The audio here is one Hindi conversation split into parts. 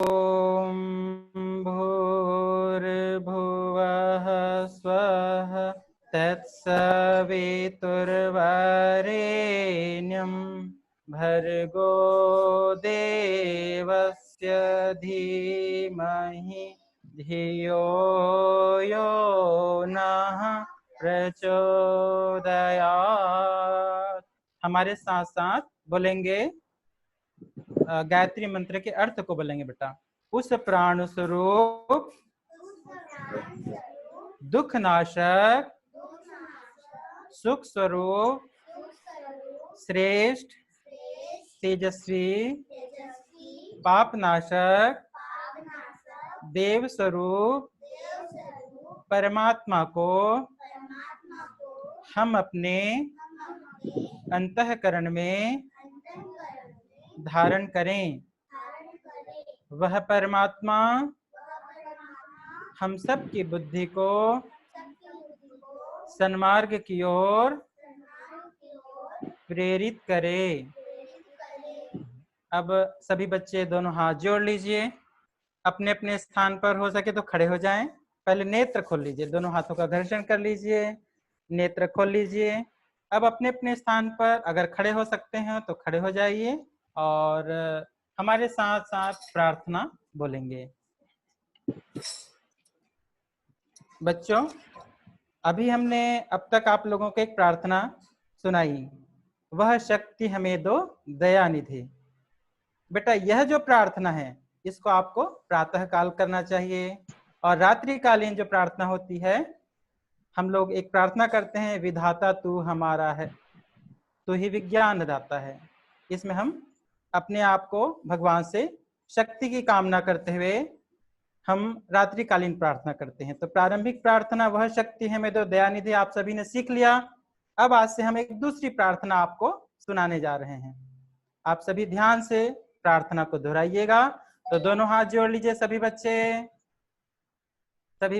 ॐ भूर्भुवः स्वः तत्सवितुर्वरेण्यं भर्गो देवस्य धीमहि धियो यो नः प्रचोदयात्। हमारे साथ साथ बोलेंगे, गायत्री मंत्र के अर्थ को बोलेंगे बेटा। उस प्राण स्वरूप दुख नाशक सुख स्वरूप श्रेष्ठ तेजस्वी पाप नाशक देव स्वरूप परमात्मा को हम अपने अंतःकरण में धारण करें। वह परमात्मा हम सब की बुद्धि को सन्मार्ग की ओर प्रेरित करे। अब सभी बच्चे दोनों हाथ जोड़ लीजिए, अपने अपने स्थान पर हो सके तो खड़े हो जाएं। पहले नेत्र खोल लीजिए, दोनों हाथों का घर्षण कर लीजिए, नेत्र खोल लीजिए। अब अपने अपने स्थान पर अगर खड़े हो सकते हैं तो खड़े हो जाइए और हमारे साथ साथ प्रार्थना बोलेंगे। बच्चों, अभी हमने अब तक आप लोगों को एक प्रार्थना सुनाई, वह शक्ति हमें दो दयानिधि। बेटा, यह जो प्रार्थना है इसको आपको प्रातः काल करना चाहिए, और रात्रिकालीन जो प्रार्थना होती है, हम लोग एक प्रार्थना करते हैं, विधाता तू हमारा है, तू ही विज्ञान दाता है। इसमें हम अपने आप को भगवान से शक्ति की कामना करते हुए हम रात्रिकालीन प्रार्थना करते हैं। तो प्रारंभिक प्रार्थना वह शक्ति है में दो दयानिधि आप सभी ने सीख लिया। अब आज से हम एक दूसरी प्रार्थना आपको सुनाने जा रहे हैं। आप सभी ध्यान से प्रार्थना को दोहराइएगा। तो दोनों हाथ जोड़ लीजिए, सभी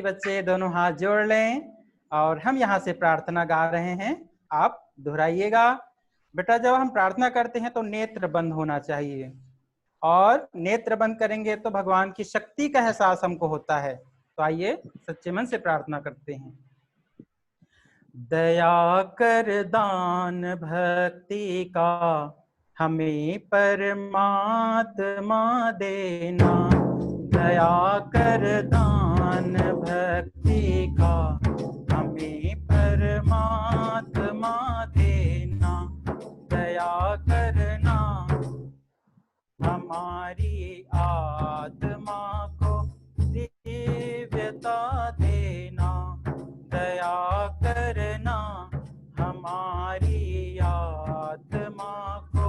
बच्चे दोनों हाथ जोड़ लें और हम यहाँ से प्रार्थना गा रहे हैं, आप दोहराइएगा। बेटा, जब हम प्रार्थना करते हैं तो नेत्र बंद होना चाहिए, और नेत्र बंद करेंगे तो भगवान की शक्ति का एहसास हमको होता है। तो आइए सच्चे मन से प्रार्थना करते हैं। दया कर दान भक्ति का हमें परमात्मा देना, दया कर दान भक्ति का हमें परमात्मा देना, दया करना हमारी आत्मा को दिव्यता देना, दया करना हमारी आत्मा को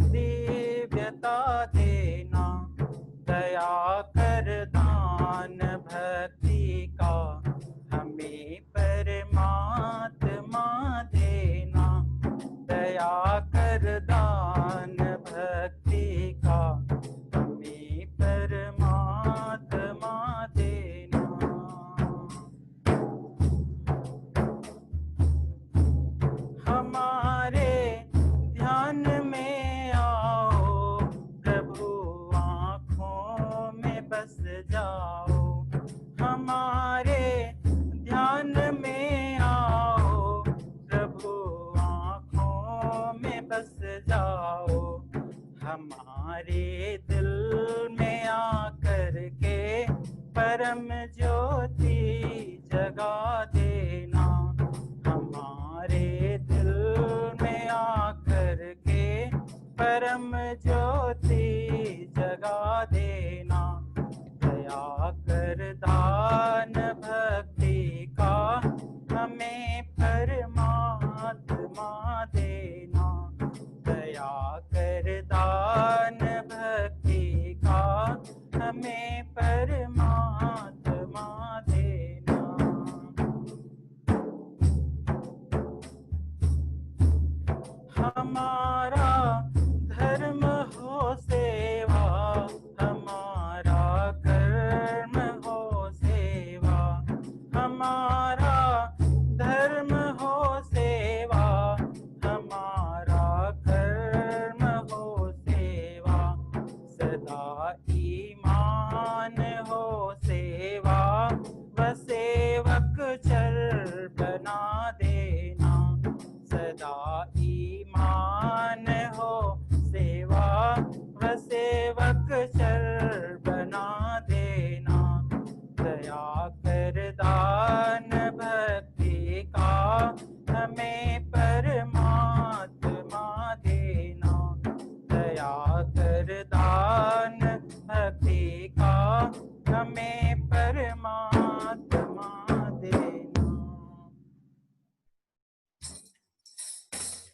दिव्यता देना, दया कर दान भक्ति का हमें परमात्मा देना, दया कर दान भक्ति का हमें परमात्मा देना। हमारे ध्यान में आओ प्रभु, आँखों में बस जाओ, हमारे ध्यान में आओ प्रभु, आँखों में बस जाओ, हमारे दिल में आकर के परम ज्योति जगा देना, हमारे दिल में आकर के परम ज्योति जगा देना, दया कर दान भक्ति का हमें परमात्मा देना, दया कर दान भक्ति का हमें परमात्मा देना। हमारा धर्म हो सेवा, हमारा कर्म हो सेवा, हमारा धर्म हो सेवा, हमारा कर्म हो सेवा, सदा ईमान ईमान हो सेवा व सेवक चर बना देना। सदा ईमान हो सेवा व सेवक चर बना देना। दया कर दान भक्ति का हमें परमात्मा देना। दया कर दान भक्ति का हमें परमात्मा देना।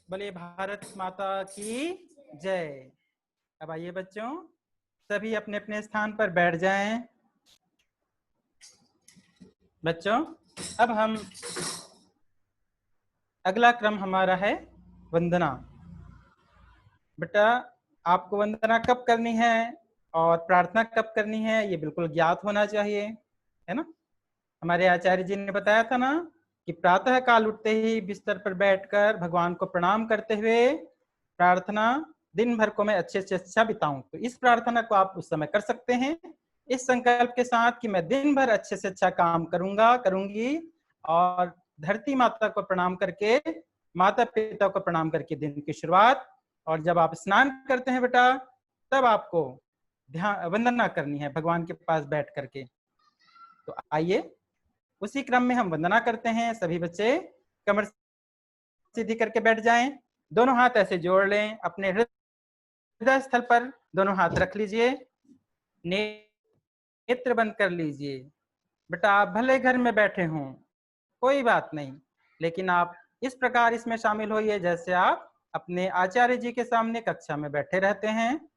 बोले भारत माता की जय। अब आइए बच्चों, सभी अपने अपने स्थान पर बैठ जाएं। बच्चों, अब हम अगला क्रम हमारा है वंदना। बेटा, आपको वंदना कब करनी है और प्रार्थना कब करनी है ये बिल्कुल ज्ञात होना चाहिए, है ना। हमारे आचार्य जी ने बताया था ना कि प्रातः काल उठते ही बिस्तर पर बैठकर भगवान को प्रणाम करते हुए प्रार्थना दिन भर को मैं अच्छे से अच्छा बिताऊं। तो इस प्रार्थना को आप उस समय कर सकते हैं इस संकल्प के साथ कि मैं दिन भर अच्छे से अच्छा काम करूंगा, करूंगी, और धरती माता को प्रणाम करके, माता पिता को प्रणाम करके दिन की शुरुआत। और जब आप स्नान करते हैं बेटा, तब आपको ध्यान वंदना करनी है भगवान के पास बैठ करके। तो आइए उसी क्रम में हम वंदना करते हैं। सभी बच्चे कमर सीधी करके बैठ जाएं, दोनों हाथ ऐसे जोड़ लें, अपने हृदय स्थल पर दोनों हाथ रख लीजिए, नेत्र बंद कर लीजिए। बेटा, आप भले घर में बैठे हों, कोई बात नहीं, लेकिन आप इस प्रकार इसमें शामिल होइए जैसे आप अपने आचार्य जी के सामने कक्षा में बैठे रहते हैं।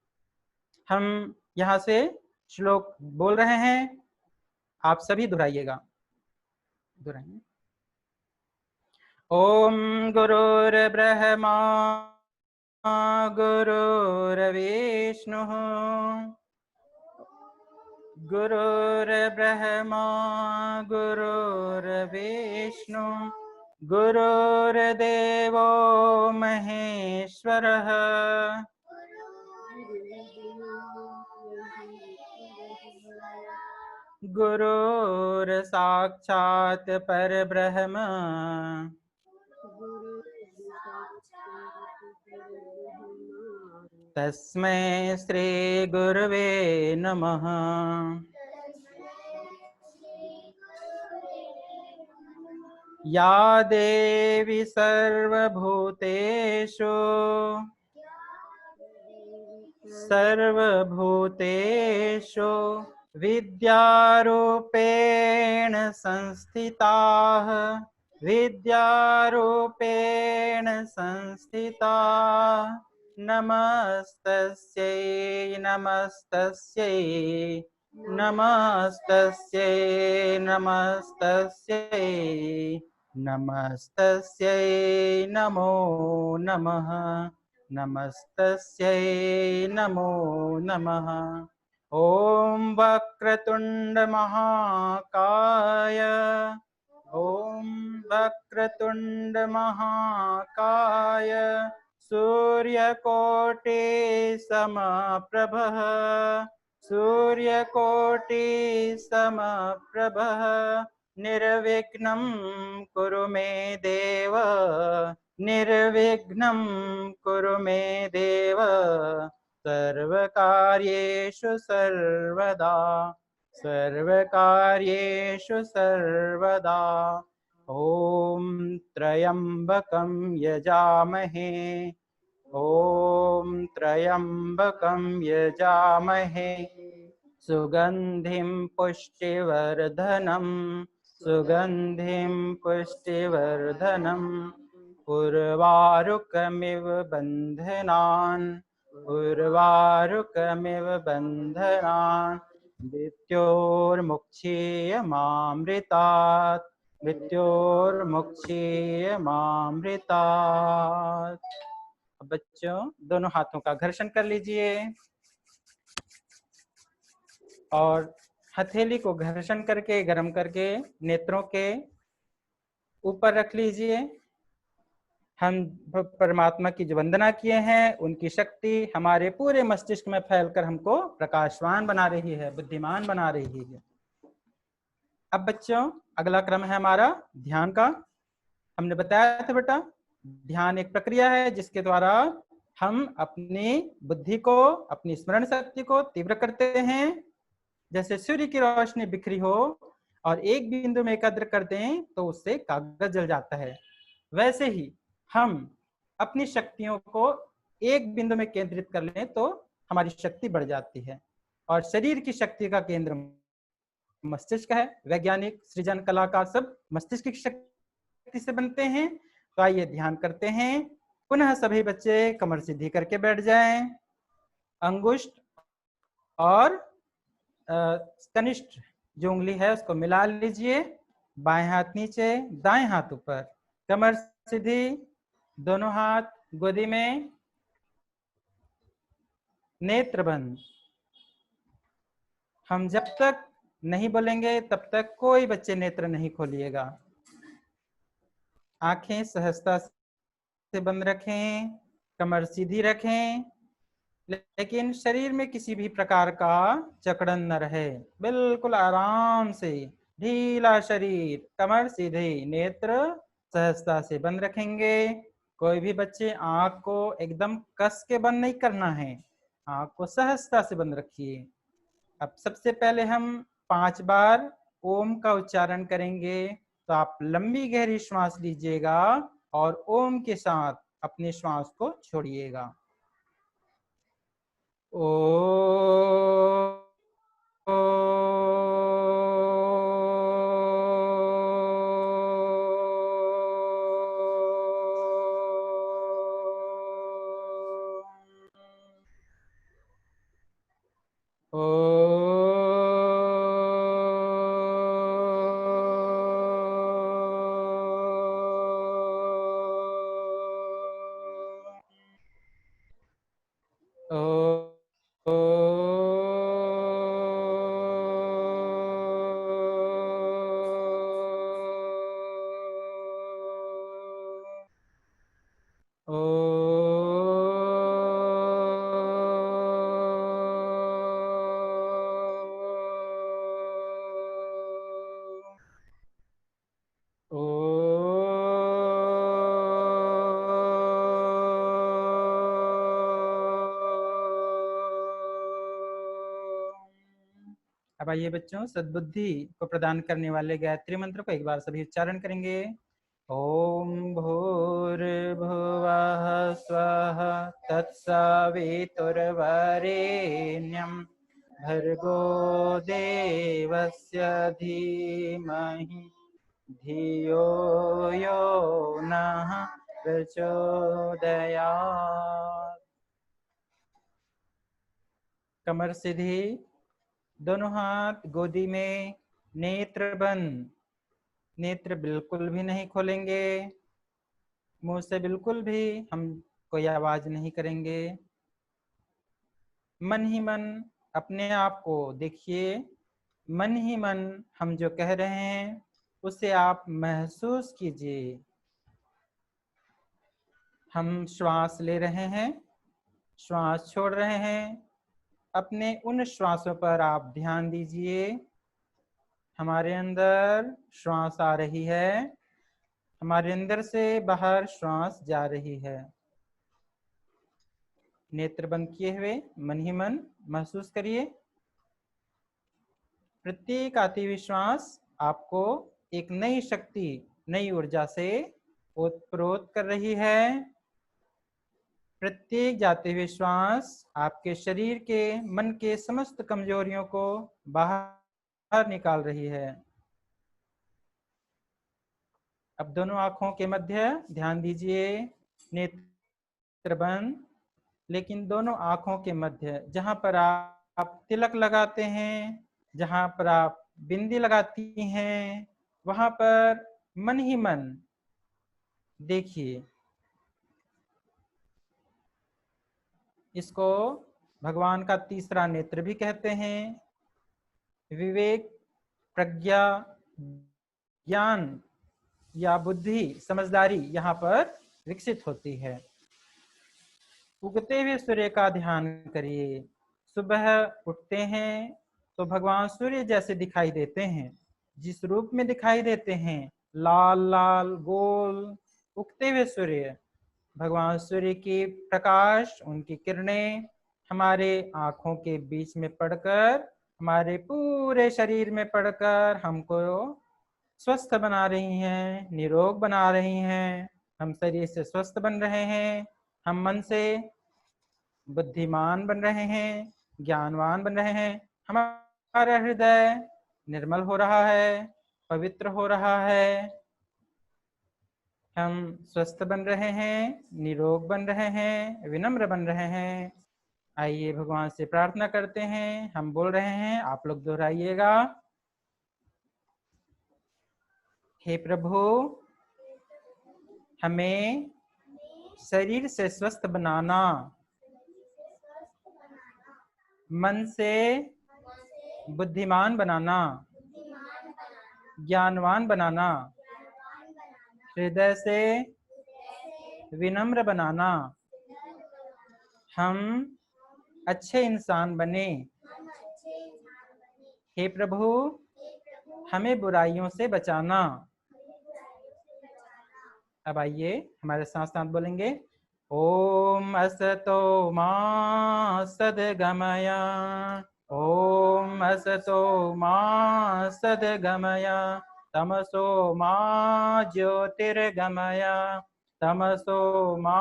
हम यहाँ से श्लोक बोल रहे हैं, आप सभी दोहराइएगा। दोहराइए। ओम गुरुर्ब्रह्मा गुरुर्विष्णु गुरुर्ब्रह्मा गुरुर्विष्णु गुरुर्देवो महेश्वरः गुरुर्साक्षात् परब्रह्म तस्मै श्री गुरवे नमः। या देवी सर्वभूतेषु सर्वभूतेषु विद्यारूपेण संस्थिताः विद्यारूपेण संस्थिता। नमस्तस्यै नमस्तस्यै नमस्तस्यै नमस्तस्यै नमस्तस्यै नमो नमः नमस्तस्यै नमो नमः। ओम वक्रतुंड महाकाय ओम वक्रतुंड महाकाय सूर्यकोटि समप्रभः सूर्यकोटि समप्रभः निर्विघ्नं कुरु मे देव निर्विघ्नं कुरु मे देव सर्वकार्येषु सर्वदा सर्वकार्येषु सर्वदा। ओम त्र्यंबकं यजामहे ओम त्र्यंबकं यजामहे सुगंधिं पुष्टिवर्धनम् सुगंधिं पुष्टिवर्धनम् उर्वारुकमिव बन्धनान् उर्वारुकमिव बन्धनान् मृत्योर्मुक्षीयमामृतात् मृत्योर्मुक्षीयमामृतात्। बच्चों, दोनों हाथों का घर्षण कर लीजिए और हथेली को घर्षण करके गर्म करके नेत्रों के ऊपर रख लीजिए। हम परमात्मा की जो वंदना किए हैं उनकी शक्ति हमारे पूरे मस्तिष्क में फैलकर हमको प्रकाशवान बना रही है, बुद्धिमान बना रही है। अब बच्चों अगला क्रम है हमारा ध्यान का। हमने बताया था बेटा, ध्यान एक प्रक्रिया है जिसके द्वारा हम अपनी बुद्धि को, अपनी स्मरण शक्ति को तीव्र करते हैं। जैसे सूर्य की रोशनी बिखरी हो और एक बिंदु में एकत्र कर दें तो उससे कागज जल जाता है, वैसे ही हम अपनी शक्तियों को एक बिंदु में केंद्रित कर लें तो हमारी शक्ति बढ़ जाती है। और शरीर की शक्ति का केंद्र मस्तिष्क है। वैज्ञानिक, सृजन, कलाकार सब मस्तिष्क की शक्ति से बनते हैं। तो आइए ध्यान करते हैं। पुनः सभी बच्चे कमर सीधी करके बैठ जाएं। अंगुष्ठ और कनिष्ठ जो उंगली है उसको मिला लीजिए। बाएं हाथ नीचे, दाएं हाथ ऊपर, कमर सीधी, दोनों हाथ गोदी में, नेत्र बंद। हम जब तक नहीं बोलेंगे तब तक कोई बच्चे नेत्र नहीं खोलिएगा। आंखें सहजता से बंद रखें, कमर सीधी रखें, लेकिन शरीर में किसी भी प्रकार का जकड़न न रहे। बिल्कुल आराम से ढीला शरीर, कमर सीधी, नेत्र सहजता से बंद रखेंगे। कोई भी बच्चे आंख को एकदम कस के बंद नहीं करना है, आंख को सहजता से बंद रखिए। अब सबसे पहले हम 5 बार ओम का उच्चारण करेंगे। तो आप लंबी गहरी श्वास लीजिएगा और ओम के साथ अपनी श्वास को छोड़िएगा। ओ अब आइए बच्चों, सद्बुद्धि को प्रदान करने वाले गायत्री मंत्र को एक बार सभी उच्चारण करेंगे। ओम भूर्भुवः स्वः तत्सवितुर्वरेण्यं भर्गो देवस्य धीमहि धियो यो नः प्रचोदयात्। कमर सीधी, दोनों हाथ गोदी में, नेत्र बंद। नेत्र बिल्कुल भी नहीं खोलेंगे, मुंह से बिल्कुल भी हम कोई आवाज नहीं करेंगे। मन ही मन अपने आप को देखिए, मन ही मन हम जो कह रहे हैं उसे आप महसूस कीजिए। हम श्वास ले रहे हैं, श्वास छोड़ रहे हैं, अपने उन श्वासों पर आप ध्यान दीजिए। हमारे अंदर श्वास आ रही है, हमारे अंदर से बाहर श्वास जा रही है। नेत्र बंद किए हुए मन ही मन महसूस करिए। प्रत्येक आती हुई श्वास आपको एक नई शक्ति, नई ऊर्जा से ओतप्रोत कर रही है। प्रत्येक जाते हुए श्वास आपके शरीर के, मन के समस्त कमजोरियों को बाहर निकाल रही है। अब दोनों आंखों के मध्य ध्यान दीजिए, नेत्र बंद, लेकिन दोनों आंखों के मध्य जहां पर आप तिलक लगाते हैं, जहां पर आप बिंदी लगाती हैं, वहां पर मन ही मन देखिए। इसको भगवान का तीसरा नेत्र भी कहते हैं। विवेक, प्रज्ञा, ज्ञान या बुद्धि, समझदारी यहाँ पर विकसित होती है। उगते हुए सूर्य का ध्यान करिए। सुबह उठते हैं तो भगवान सूर्य जैसे दिखाई देते हैं, जिस रूप में दिखाई देते हैं, लाल लाल गोल उगते हुए सूर्य, भगवान सूर्य की प्रकाश, उनकी किरणें हमारे आंखों के बीच में पड़कर, हमारे पूरे शरीर में पड़कर हमको स्वस्थ बना रही हैं, निरोग बना रही हैं। हम शरीर से स्वस्थ बन रहे हैं, हम मन से बुद्धिमान बन रहे हैं, ज्ञानवान बन रहे हैं, हमारा हृदय निर्मल हो रहा है, पवित्र हो रहा है, हम स्वस्थ बन रहे हैं, निरोग बन रहे हैं, विनम्र बन रहे हैं। आइए भगवान से प्रार्थना करते हैं। हम बोल रहे हैं, आप लोग दोहराइएगा। हे प्रभु, हमें शरीर से स्वस्थ बनाना, मन से बुद्धिमान बनाना, ज्ञानवान बनाना, हृदय से विनम्र बनाना, हम अच्छे इंसान बने। हे प्रभु, हमें बुराइयों से बचाना। अब आइए हमारे साथ साथ बोलेंगे, ओम असतो मा सद्गमय, ओम असतो मा सद्गमय, तमसो मा ज्योतिर्गमय, तमसो मा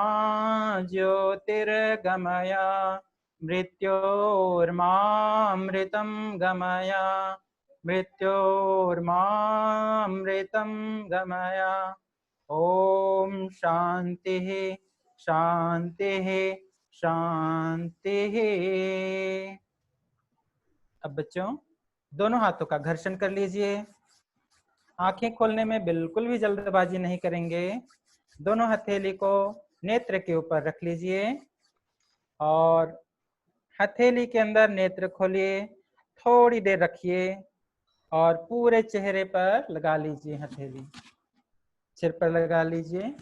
ज्योतिर्गमय, मृत्योर्मामृतं गमय, मृत्योर्मामृतं गमय। ओम शांति शांति शांति। अब बच्चों दोनों हाथों का घर्षण कर लीजिए। आंखें खोलने में बिल्कुल भी जल्दबाजी नहीं करेंगे। दोनों हथेली को नेत्र के ऊपर रख लीजिए और हथेली के अंदर नेत्र खोलिए, थोड़ी देर रखिए और पूरे चेहरे पर लगा लीजिए। हथेली सिर पर लगा लीजिए।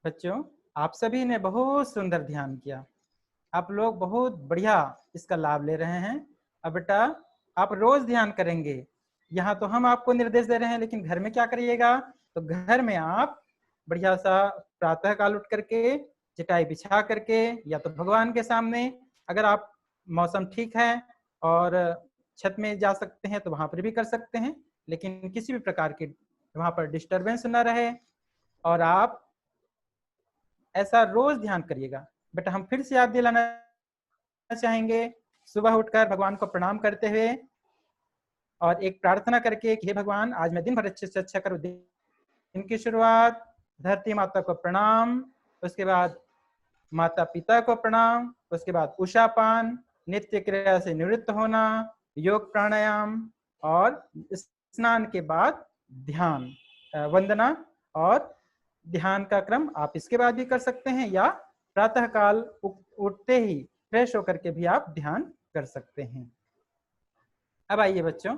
बच्चों आप सभी ने बहुत सुंदर ध्यान किया, आप लोग बहुत बढ़िया इसका लाभ ले रहे हैं। अब बेटा आप रोज ध्यान करेंगे। यहाँ तो हम आपको निर्देश दे रहे हैं, लेकिन घर में क्या करिएगा? तो घर में आप बढ़िया सा प्रातः काल उठ करके चटाई बिछा करके, या तो भगवान के सामने, अगर आप मौसम ठीक है और छत में जा सकते हैं तो वहां पर भी कर सकते हैं, लेकिन किसी भी प्रकार की वहां पर डिस्टरबेंस न रहे। और आप ऐसा रोज ध्यान करिएगा। बेटा हम फिर से याद दिलाना चाहेंगे, सुबह उठकर भगवान को प्रणाम करते हुए और एक प्रार्थना करके कि हे भगवान, आज मैं दिन भर अच्छे से अच्छा करूं। दिन की शुरुआत धरती माता को प्रणाम, उसके बाद माता पिता को प्रणाम, उसके बाद उषापान, नित्य क्रिया से निवृत्त होना, योग प्राणायाम और स्नान के बाद ध्यान, वंदना और ध्यान का क्रम आप इसके बाद भी कर सकते हैं, या प्रातः काल उठते ही फ्रेश होकर के भी आप ध्यान कर सकते हैं। अब आइए बच्चों,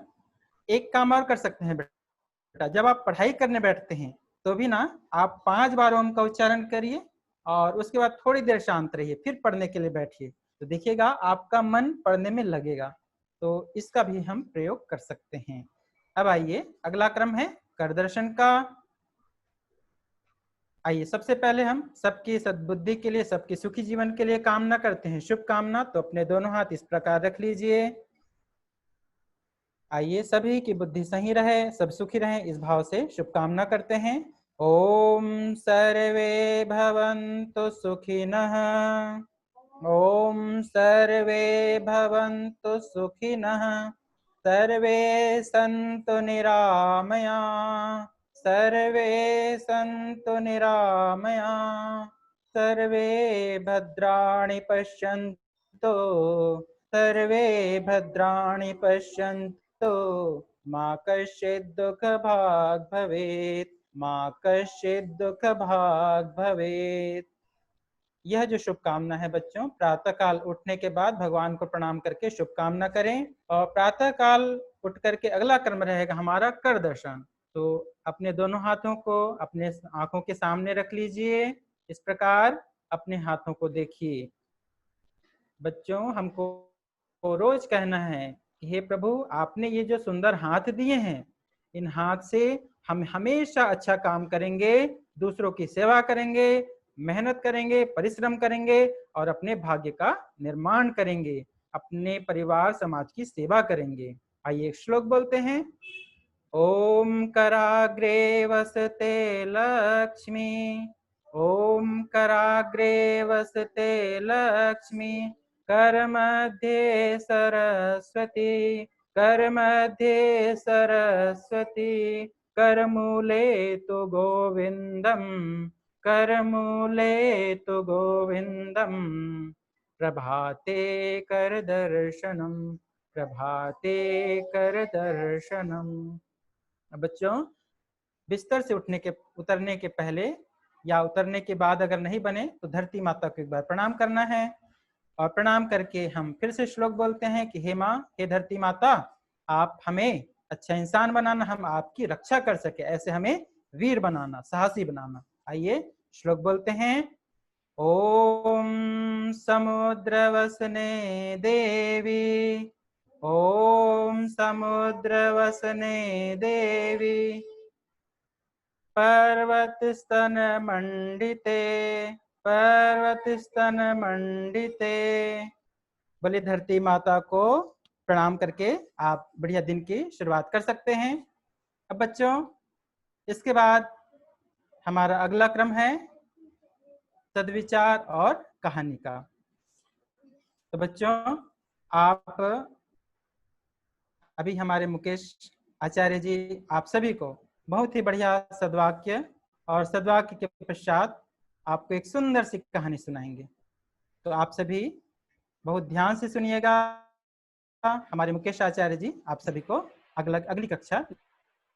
एक काम और कर सकते हैं बेटा, जब आप पढ़ाई करने बैठते हैं तो भी ना आप 5 बार ओम का उच्चारण करिए और उसके बाद थोड़ी देर शांत रहिए, फिर पढ़ने के लिए बैठिए, तो देखिएगा आपका मन पढ़ने में लगेगा। तो इसका भी हम प्रयोग कर सकते हैं। अब आइए अगला क्रम है कर दर्शन का। आइए सबसे पहले हम सबकी सद्बुद्धि के लिए, सबके सुखी जीवन के लिए कामना करते हैं, शुभ कामना। तो अपने दोनों हाथ इस प्रकार रख लीजिए। आइए सभी की बुद्धि सही रहे, सब सुखी रहे, इस भाव से शुभकामना करते हैं। ओम सर्वे भवन्तु सुखिनः, ओम सर्वे भवन्तु सुखिनः, सर्वे सन्तु निरामया, सर्वे सन्तु निरामया, सर्वे भद्राणि पश्यन्तु, सर्वे भद्राणि पश्यन्तु, मा कश्चित् दुःखभाग् भवेत्, मा कश्चित् दुःखभाग् भवेत्। यह जो शुभकामना है बच्चों, प्रातः काल उठने के बाद भगवान को प्रणाम करके शुभकामना करें। और प्रातः काल उठ करके अगला कर्म रहेगा हमारा कर दर्शन। तो अपने दोनों हाथों को अपने आंखों के सामने रख लीजिए। इस प्रकार अपने हाथों को देखिए। बच्चों, हमको रोज कहना है कि हे प्रभु, आपने ये जो सुंदर हाथ दिए हैं, इन हाथ से हम हमेशा अच्छा काम करेंगे, दूसरों की सेवा करेंगे, मेहनत करेंगे, परिश्रम करेंगे और अपने भाग्य का निर्माण करेंगे, अपने परिवार समाज की सेवा करेंगे। आइए एक श्लोक बोलते हैं। ओम कराग्रे वसते लक्ष्मी, ओम कराग्रे वसते लक्ष्मी, कर मध्ये सरस्वती, कर मध्ये सरस्वती, कर मूले तु गोविंदम, कर मूले तु गोविंदम, प्रभाते कर दर्शनम, प्रभाते कर दर्शनम। बच्चों, बिस्तर से उतरने के पहले या उतरने के बाद अगर नहीं बने तो धरती माता को एक बार प्रणाम करना है, और प्रणाम करके हम फिर से श्लोक बोलते हैं कि हे माँ, हे धरती माता, आप हमें अच्छा इंसान बनाना, हम आपकी रक्षा कर सके, ऐसे हमें वीर बनाना, साहसी बनाना। आइए श्लोक बोलते हैं। ओम समुद्रवसने देवी, ओम समुद्रवसने देवी, पर्वतस्तन मंडिते, पर्वतस्तन मंडिते। बोले धरती माता को प्रणाम करके आप बढ़िया दिन की शुरुआत कर सकते हैं। अब बच्चों, इसके बाद हमारा अगला क्रम है सद्विचार और कहानी का। तो बच्चों, आप अभी हमारे मुकेश आचार्य जी आप सभी को बहुत ही बढ़िया सद्वाक्य और सद्वाक्य के पश्चात आपको एक सुंदर सी कहानी सुनाएंगे। तो आप सभी बहुत ध्यान से सुनिएगा। हमारे मुकेश आचार्य जी आप सभी को अगली कक्षा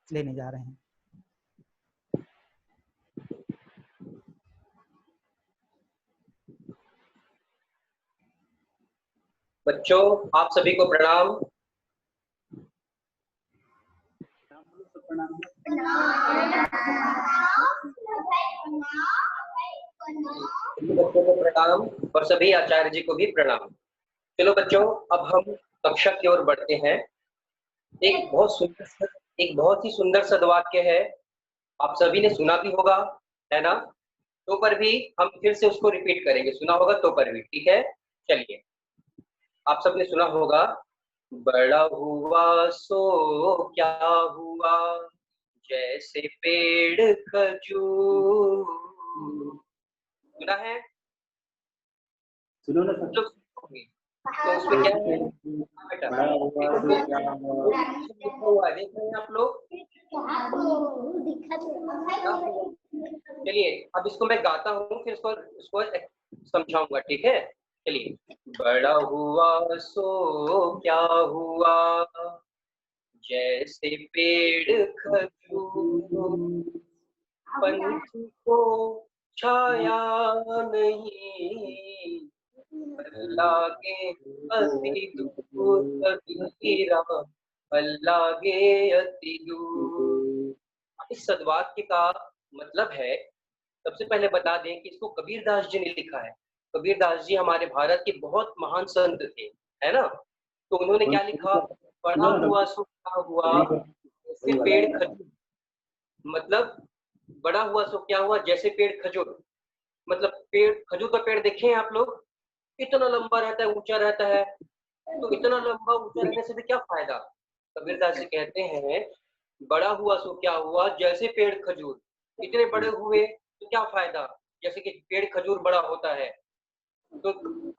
लेने जा रहे हैं। बच्चों, आप सभी को प्रणाम। बच्चों को प्रणाम और सभी आचार्य जी को भी प्रणाम। चलो बच्चों, अब हम कक्षा की ओर बढ़ते हैं। एक बहुत ही सुंदर सद्वाक्य है, आप सभी ने सुना भी होगा, है ना? तो पर भी हम फिर से उसको रिपीट करेंगे, सुना होगा तो पर भी, ठीक है? चलिए, आप सबने सुना होगा, बड़ा हुआ सो क्या हुआ, जैसे पेड़ खजूर। सुना है? सुनो ना तो उसमें क्या है बेटा? हुआ देख रहे हैं आप लोग? चलिए, अब इसको मैं गाता हूँ, फिर उसको समझाऊंगा, ठीक है? चलिए, बड़ा हुआ सो क्या हुआ, जैसे पेड़ खजूर, पंछी को छाया नहीं, लागे अति दूर कबीरा, लागे अति दूर। इस सद्वाक्य का मतलब है, सबसे पहले बता दें कि इसको कबीरदास जी ने लिखा है। कबीरदास जी हमारे भारत के बहुत महान संत थे, है ना? तो उन्होंने क्या लिखा, बड़ा हुआ सो क्या हुआ, जैसे पेड़ खजूर। मतलब बड़ा हुआ सो क्या हुआ, जैसे पेड़ खजूर। मतलब पेड़, खजूर का पेड़ देखे हैं आप लोग? इतना लंबा रहता है, ऊंचा रहता है। तो इतना लंबा ऊंचा रहने से भी क्या फायदा? कबीरदास जी कहते हैं, बड़ा हुआ सो क्या हुआ, जैसे पेड़ खजूर। इतने बड़े हुए तो क्या फायदा, जैसे कि पेड़ खजूर बड़ा होता है। तो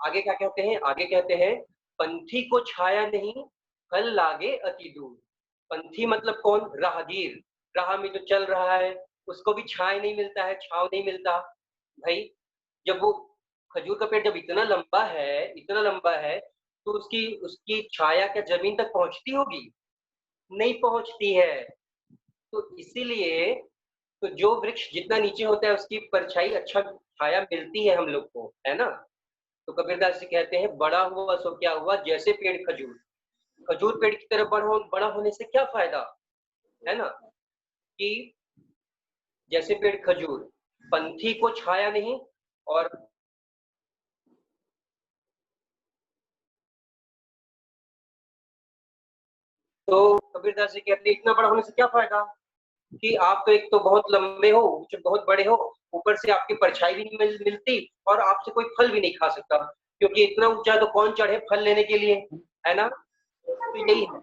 आगे क्या कहते हैं? आगे कहते हैं, पंथी को छाया नहीं, फल लागे अति दूर। पंथी मतलब कौन? राहगीर। राह में जो चल रहा है उसको भी छाया नहीं मिलता है, छाव नहीं मिलता। भाई, जब वो खजूर का पेड़ जब इतना लंबा है, इतना लंबा है, तो उसकी उसकी छाया क्या जमीन तक पहुंचती होगी? नहीं पहुंचती है। तो इसीलिए तो जो वृक्ष जितना नीचे होता है उसकी परछाई, अच्छा छाया मिलती है हम लोग को, है ना? तो कबीरदास जी कहते हैं, बड़ा हुआ सो क्या हुआ, जैसे पेड़ खजूर। खजूर पेड़ की तरह बड़ा होने से क्या फायदा, है ना? कि जैसे पेड़ खजूर, पंथी को छाया नहीं, और तो कबीरदास जी कहते इतना बड़ा होने से क्या फायदा कि आप तो एक तो बहुत लंबे हो, बहुत बड़े हो, ऊपर से आपकी परछाई भी नहीं मिलती और आपसे कोई फल भी नहीं खा सकता, क्योंकि इतना ऊंचा तो कौन चढ़े फल लेने के लिए, है ना। तो यही है,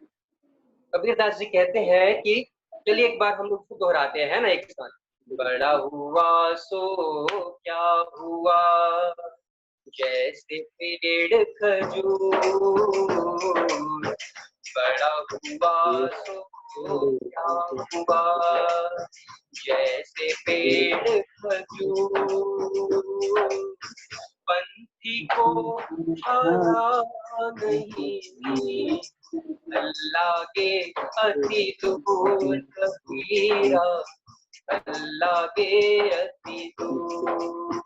कबीरदास जी कहते हैं कि चलिए एक बार हम लोग दोहराते हैं ना एक साथ। बड़ा हुआ सो क्या हुआ, जैसे पेड़ खजूर, बड़ा हुआ सो क्या हुआ, जैसे पेड़ खजूर, पंथी को छाया नहीं, अल्लाह के अति दूर कबीरा, अल्लाह के अति दूर।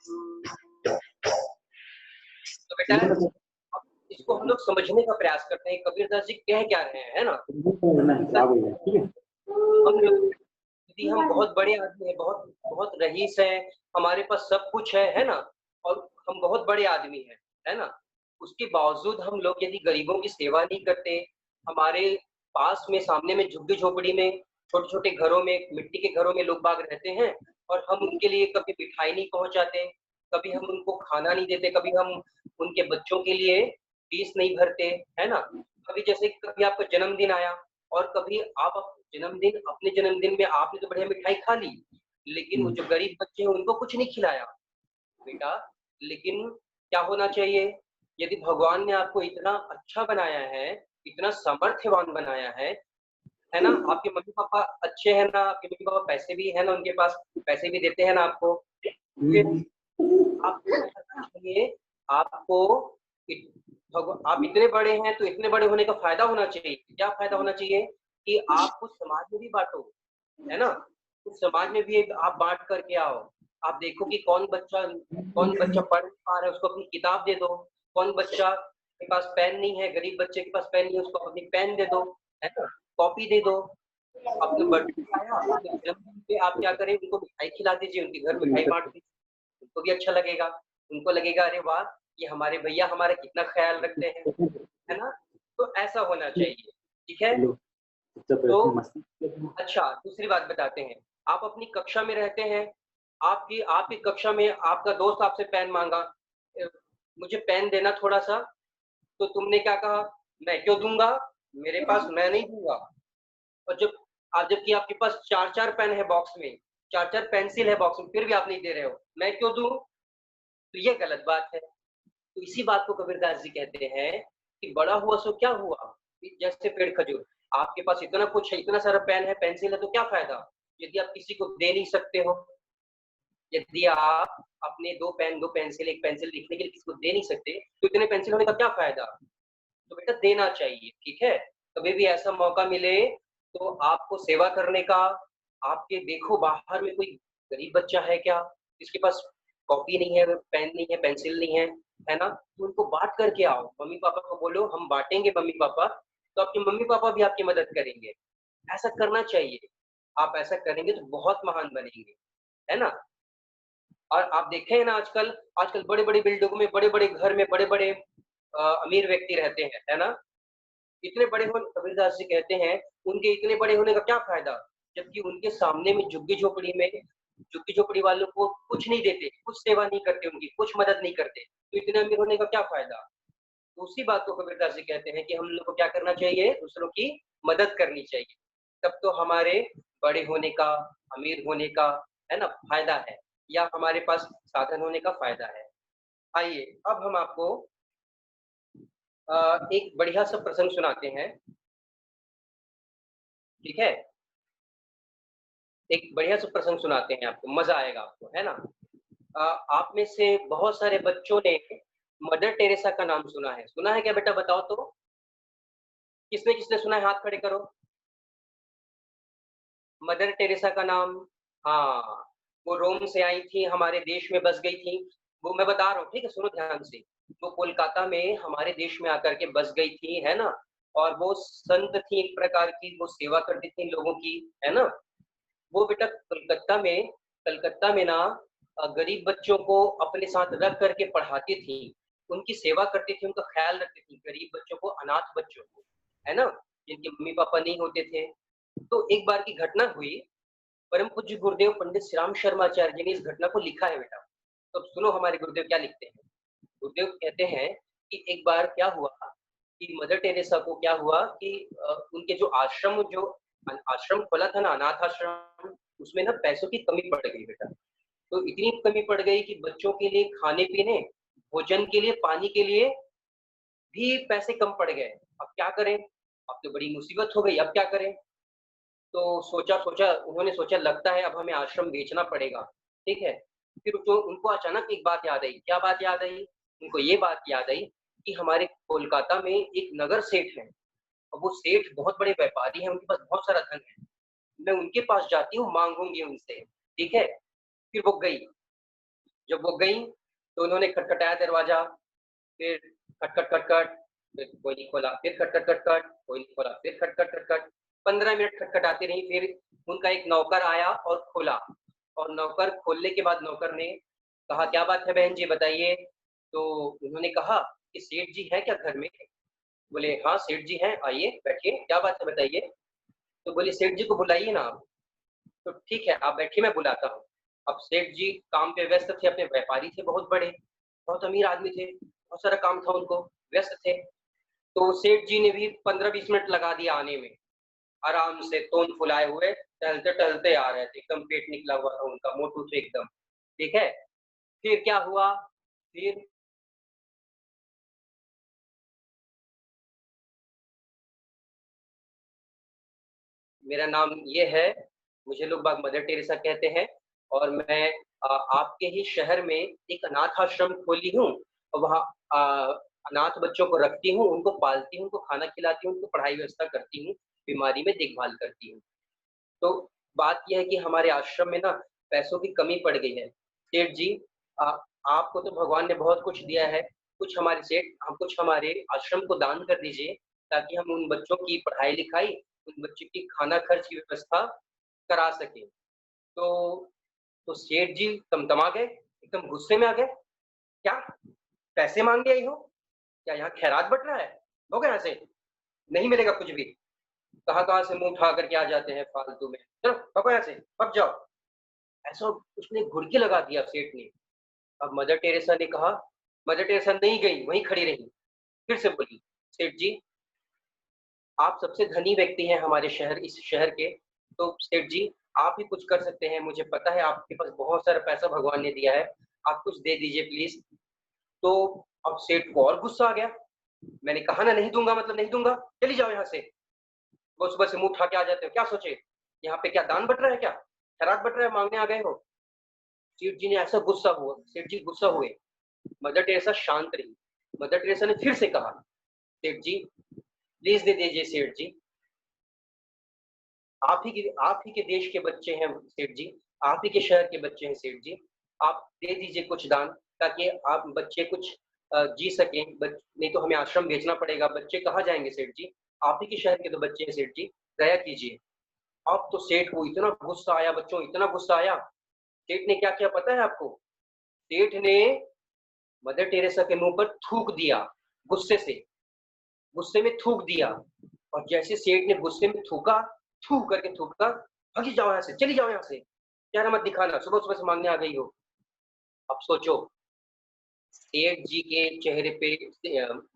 तो बेटा अब इसको हम लोग समझने का प्रयास करते हैं कबीरदास जी कह क्या रहे हैं, है ना। हम लोग यदि हम बहुत बड़े आदमी हैं, बहुत बहुत रईस हैं, हमारे पास सब कुछ है ना, और हम बहुत बड़े आदमी हैं, है ना, उसके बावजूद हम लोग यदि गरीबों की सेवा नहीं करते, हमारे पास में सामने में झुग्गी झोपड़ी में छोटे छोटे घरों में, मिट्टी के घरों में लोग बाग रहते हैं, और हम उनके लिए कभी मिठाई नहीं पहुंचाते, कभी हम उनको खाना नहीं देते, कभी हम उनके बच्चों के लिए फीस नहीं भरते, है ना। कभी जैसे कभी आपका जन्मदिन आया और कभी आप अपने जन्मदिन में आपने तो बढ़िया मिठाई खा ली, लेकिन वो जो गरीब बच्चे हैं उनको कुछ नहीं खिलाया बेटा। लेकिन क्या होना चाहिए, यदि भगवान ने आपको इतना अच्छा बनाया है, इतना सामर्थ्यवान बनाया है ना, आपके मम्मी पापा अच्छे हैं ना, आपके मम्मी पापा पैसे भी है ना, उनके पास पैसे भी देते हैं ना आपको, फिर आपको क्या करना चाहिए, आपको आप इतने बड़े हैं तो इतने बड़े होने का फायदा होना चाहिए, क्या फायदा होना चाहिए कि आप उस समाज में भी बांटो, है ना, उस समाज में भी आप बांट करके आओ। आप देखो कि कौन बच्चा पढ़ नहीं पा रहा है, उसको अपनी किताब दे दो, कौन बच्चा के पास पेन नहीं है, गरीब बच्चे के पास पेन नहीं है, उसको अपनी पेन दे दो, है ना, कॉपी दे दो। अपने बर्थडे आया, अपने जन्मदिन पे आप क्या करें, उनको मिठाई खिला दीजिए, उनके घर मिठाई बांट दीजिए, उनको भी अच्छा लगेगा, उनको लगेगा अरे वाह ये हमारे भैया हमारा कितना ख्याल रखते हैं, है ना। तो ऐसा होना चाहिए, ठीक है। तो अच्छा दूसरी बात बताते हैं, आप अपनी कक्षा में रहते हैं, आपकी आपकी कक्षा में आपका दोस्त आपसे पेन मांगा, मुझे पेन देना थोड़ा सा, तो तुमने क्या कहा, मैं क्यों दूंगा, मेरे पास मैं नहीं दूंगा। और जबकि आपके पास 4-4 पेन है बॉक्स में, 4-4 पेंसिल है बॉक्स में, फिर भी आप नहीं दे रहे हो, मैं क्यों दूं, तो ये गलत बात है। तो इसी बात को कबीरदास जी कहते हैं कि बड़ा हुआ सो क्या हुआ, जैसे पेड़ खजूर, आपके पास इतना कुछ है, इतना सारा पेन है पेंसिल है, तो क्या फायदा यदि आप किसी को दे नहीं सकते हो, यदि आप अपने 2 पेन 2 पेंसिल 1 पेंसिल लिखने के लिए किसी को दे नहीं सकते, तो इतने पेंसिल होने का क्या फायदा। तो बेटा देना चाहिए, ठीक है। कभी भी ऐसा मौका मिले तो आपको सेवा करने का, आपके देखो बाहर में कोई गरीब बच्चा है क्या, जिसके पास कॉपी नहीं है, पेन नहीं है, पेंसिल नहीं है ना, तो उनको बांट करके आओ, मम्मी पापा को बोलो हम बांटेंगे मम्मी पापा, तो आपके मम्मी पापा भी आपकी मदद करेंगे। ऐसा करना चाहिए, आप ऐसा करेंगे तो बहुत महान बनेंगे, है ना। और आप देखे हैं ना आजकल आजकल बड़े बड़े बिल्डिंगों में, बड़े बड़े घर में, बड़े बड़े अमीर व्यक्ति रहते हैं, है ना। इतने बड़े होने, कबीरदास जी कहते हैं उनके इतने बड़े होने का क्या फायदा, जबकि उनके सामने में झुग्गी झोपड़ी वालों को कुछ नहीं देते, कुछ सेवा नहीं करते, उनकी कुछ मदद नहीं करते, तो इतने अमीर होने का क्या फायदा। तो उसी बात को कबीरदास जी कहते हैं कि हम लोग को क्या करना चाहिए, दूसरों की मदद करनी चाहिए, तब तो हमारे बड़े होने का, अमीर होने का, है ना, फायदा है, या हमारे पास साधन होने का फायदा है। आइए अब हम आपको एक बढ़िया सा प्रसंग सुनाते हैं, ठीक है। एक बढ़िया सा प्रसंग सुनाते हैं आपको, मजा आएगा आपको, है ना। आप में से बहुत सारे बच्चों ने मदर टेरेसा का नाम सुना है क्या बेटा, बताओ तो, किसने किसने सुना है, हाथ खड़े करो। मदर टेरेसा का नाम, हाँ, वो रोम से आई थी, हमारे देश में बस गई थी, वो मैं बता रहा हूँ, ठीक है, सुनो ध्यान से। वो कोलकाता में हमारे देश में आकर के बस गई थी, है ना, और वो संत थी एक प्रकार की, वो सेवा करती थी लोगों की, है ना। वो बेटा कलकत्ता में कलकत्ता में ना गरीब बच्चों को अपने साथ रख करके पढ़ाती थी, उनकी सेवा करती थी, उनका ख्याल रखती थी, गरीब बच्चों को, अनाथ बच्चों को, है ना, जिनके मम्मी पापा नहीं होते थे। तो एक बार की घटना हुई, परम पूज्य गुरुदेव पंडित श्री राम शर्माचार्य जी ने इस घटना को लिखा है बेटा। तो अब सुनो हमारे गुरुदेव क्या लिखते हैं। गुरुदेव कहते हैं कि एक बार क्या हुआ कि मदर टेरेसा को क्या हुआ कि उनके जो आश्रम खोला था ना, अनाथ आश्रम, उसमें ना पैसों की कमी पड़ गई बेटा। तो इतनी कमी पड़ गई कि बच्चों के लिए खाने पीने, भोजन के लिए, पानी के लिए भी पैसे कम पड़ गए। अब क्या करें, अब तो बड़ी मुसीबत हो गई, अब क्या करें। तो उन्होंने सोचा लगता है अब हमें आश्रम बेचना पड़ेगा, ठीक है। फिर जो उनको अचानक एक बात याद आई। क्या बात याद आई? उनको ये बात याद आई कि हमारे कोलकाता में एक नगर सेठ है, और वो सेठ बहुत बड़े व्यापारी हैं, उनके पास बहुत सारा धन है। मैं उनके पास जाती हूँ, मांगूंगी उनसे, ठीक है। फिर वो गई। जब वो गई तो उन्होंने खटखटाया दरवाजा, फिर खटखट खटखट, फिर कोई नहीं खोला, फिर खटखट खटखट, कोई नहीं खोला, फिर खटखट खटखट। 15 मिनट खटखटाती रही, फिर उनका एक नौकर आया और खोला। और नौकर खोलने के बाद नौकर ने कहा क्या बात है बहन जी बताइए। तो उन्होंने कहा कि सेठ जी है क्या घर में? बोले हाँ सेठ जी हैं, आइए बैठिए, क्या बात है बताइए। तो बोले सेठ जी को बुलाइए ना आप। तो ठीक है आप बैठिए, मैं बुलाता हूँ। अब सेठ जी काम पे व्यस्त थे, अपने व्यापारी थे, बहुत बड़े, बहुत अमीर आदमी थे, बहुत सारा काम था उनको, व्यस्त थे। तो सेठ जी ने भी 15-20 मिनट लगा दिया आने में, आराम से तोंद फुलाए हुए टहलते टहलते आ रहे थे, एकदम पेट निकला हुआ था उनका, मोटू थे एकदम, ठीक है। फिर क्या हुआ, फिर मेरा नाम ये है, मुझे लोग बाग मदर टेरेसा कहते हैं, और मैं आपके ही शहर में एक अनाथ आश्रम खोली हूँ, और वहाँ अनाथ बच्चों को रखती हूँ, उनको पालती हूँ, उनको खाना खिलाती हूँ, उनको पढ़ाई व्यवस्था करती हूँ, बीमारी में देखभाल करती हूँ। तो बात यह है कि हमारे आश्रम में ना पैसों की कमी पड़ गई है। सेठ जी आ, आपको तो भगवान ने बहुत कुछ दिया है, कुछ हमारे सेठ, हम कुछ हमारे आश्रम को दान कर दीजिए, ताकि हम उन बच्चों की पढ़ाई लिखाई, उन बच्चों की खाना खर्च की व्यवस्था करा सके। तो सेठ जी तमतमा गए, एकदम गुस्से में आ गए। क्या पैसे मांगने आई हो? क्या यहाँ खैरात बट रहा है? हो गया यहाँ से, नहीं मिलेगा कुछ भी। कहाँ से मुंह उठा करके आ जाते हैं फालतू में, चलो पको यहाँ से, पक जाओ। ऐसा उसने घुड़की लगा दिया सेठ ने। अब मदर टेरेसा ने कहा, मदर टेरेसा नहीं गई, वहीं खड़ी रही, फिर से बोली सेठ जी आप सबसे धनी व्यक्ति हैं हमारे शहर, इस शहर के, तो सेठ जी आप ही कुछ कर सकते हैं, मुझे पता है आपके पास बहुत सारा पैसा भगवान ने दिया है, आप कुछ दे दीजिए प्लीज। तो अब सेठ को और गुस्सा आ गया। मैंने कहा ना नहीं दूंगा मतलब नहीं दूंगा, चली जाओ यहाँ से। वो सुबह से मुंह उठा के आ जाते हो, क्या सोचे यहाँ पे क्या दान बट रहा है, क्या खैरात बट रहा है, मांगने आ गए हो। सेठ जी ने ऐसा गुस्सा हुआ, सेठ जी गुस्सा हुए। मदर टेरेसा शांत रही। मदर टेरेसा ने फिर से कहा सेठ जी प्लीज दे दीजिए सेठ जी, आप ही के देश के बच्चे हैं सेठ जी, आप ही के शहर के बच्चे हैं सेठ जी, आप दे दीजिए कुछ दान, ताकि आप बच्चे कुछ जी सकें। नहीं तो हमें आश्रम भेजना पड़ेगा, बच्चे कहाँ जाएंगे सेठ जी, आप ही के शहर के तो बच्चे हैं सेठ जी, दया कीजिए। अब तो सेठ को इतना गुस्सा आया, बच्चों इतना गुस्सा आया। सेठ ने क्या किया पता है आपको? सेठ ने मदर टेरेसा के मुंह पर थूक दिया, गुस्से से, गुस्से में थूक दिया। और जैसे सेठ ने गुस्से में थूका, थू करके थूका, भागी जाओ यहाँ से, चली जाओ यहाँ से, चेहरा मत दिखाना, सुबह सुबह से मांगने आ गई हो। अब सोचो, सेठ जी के चेहरे पे,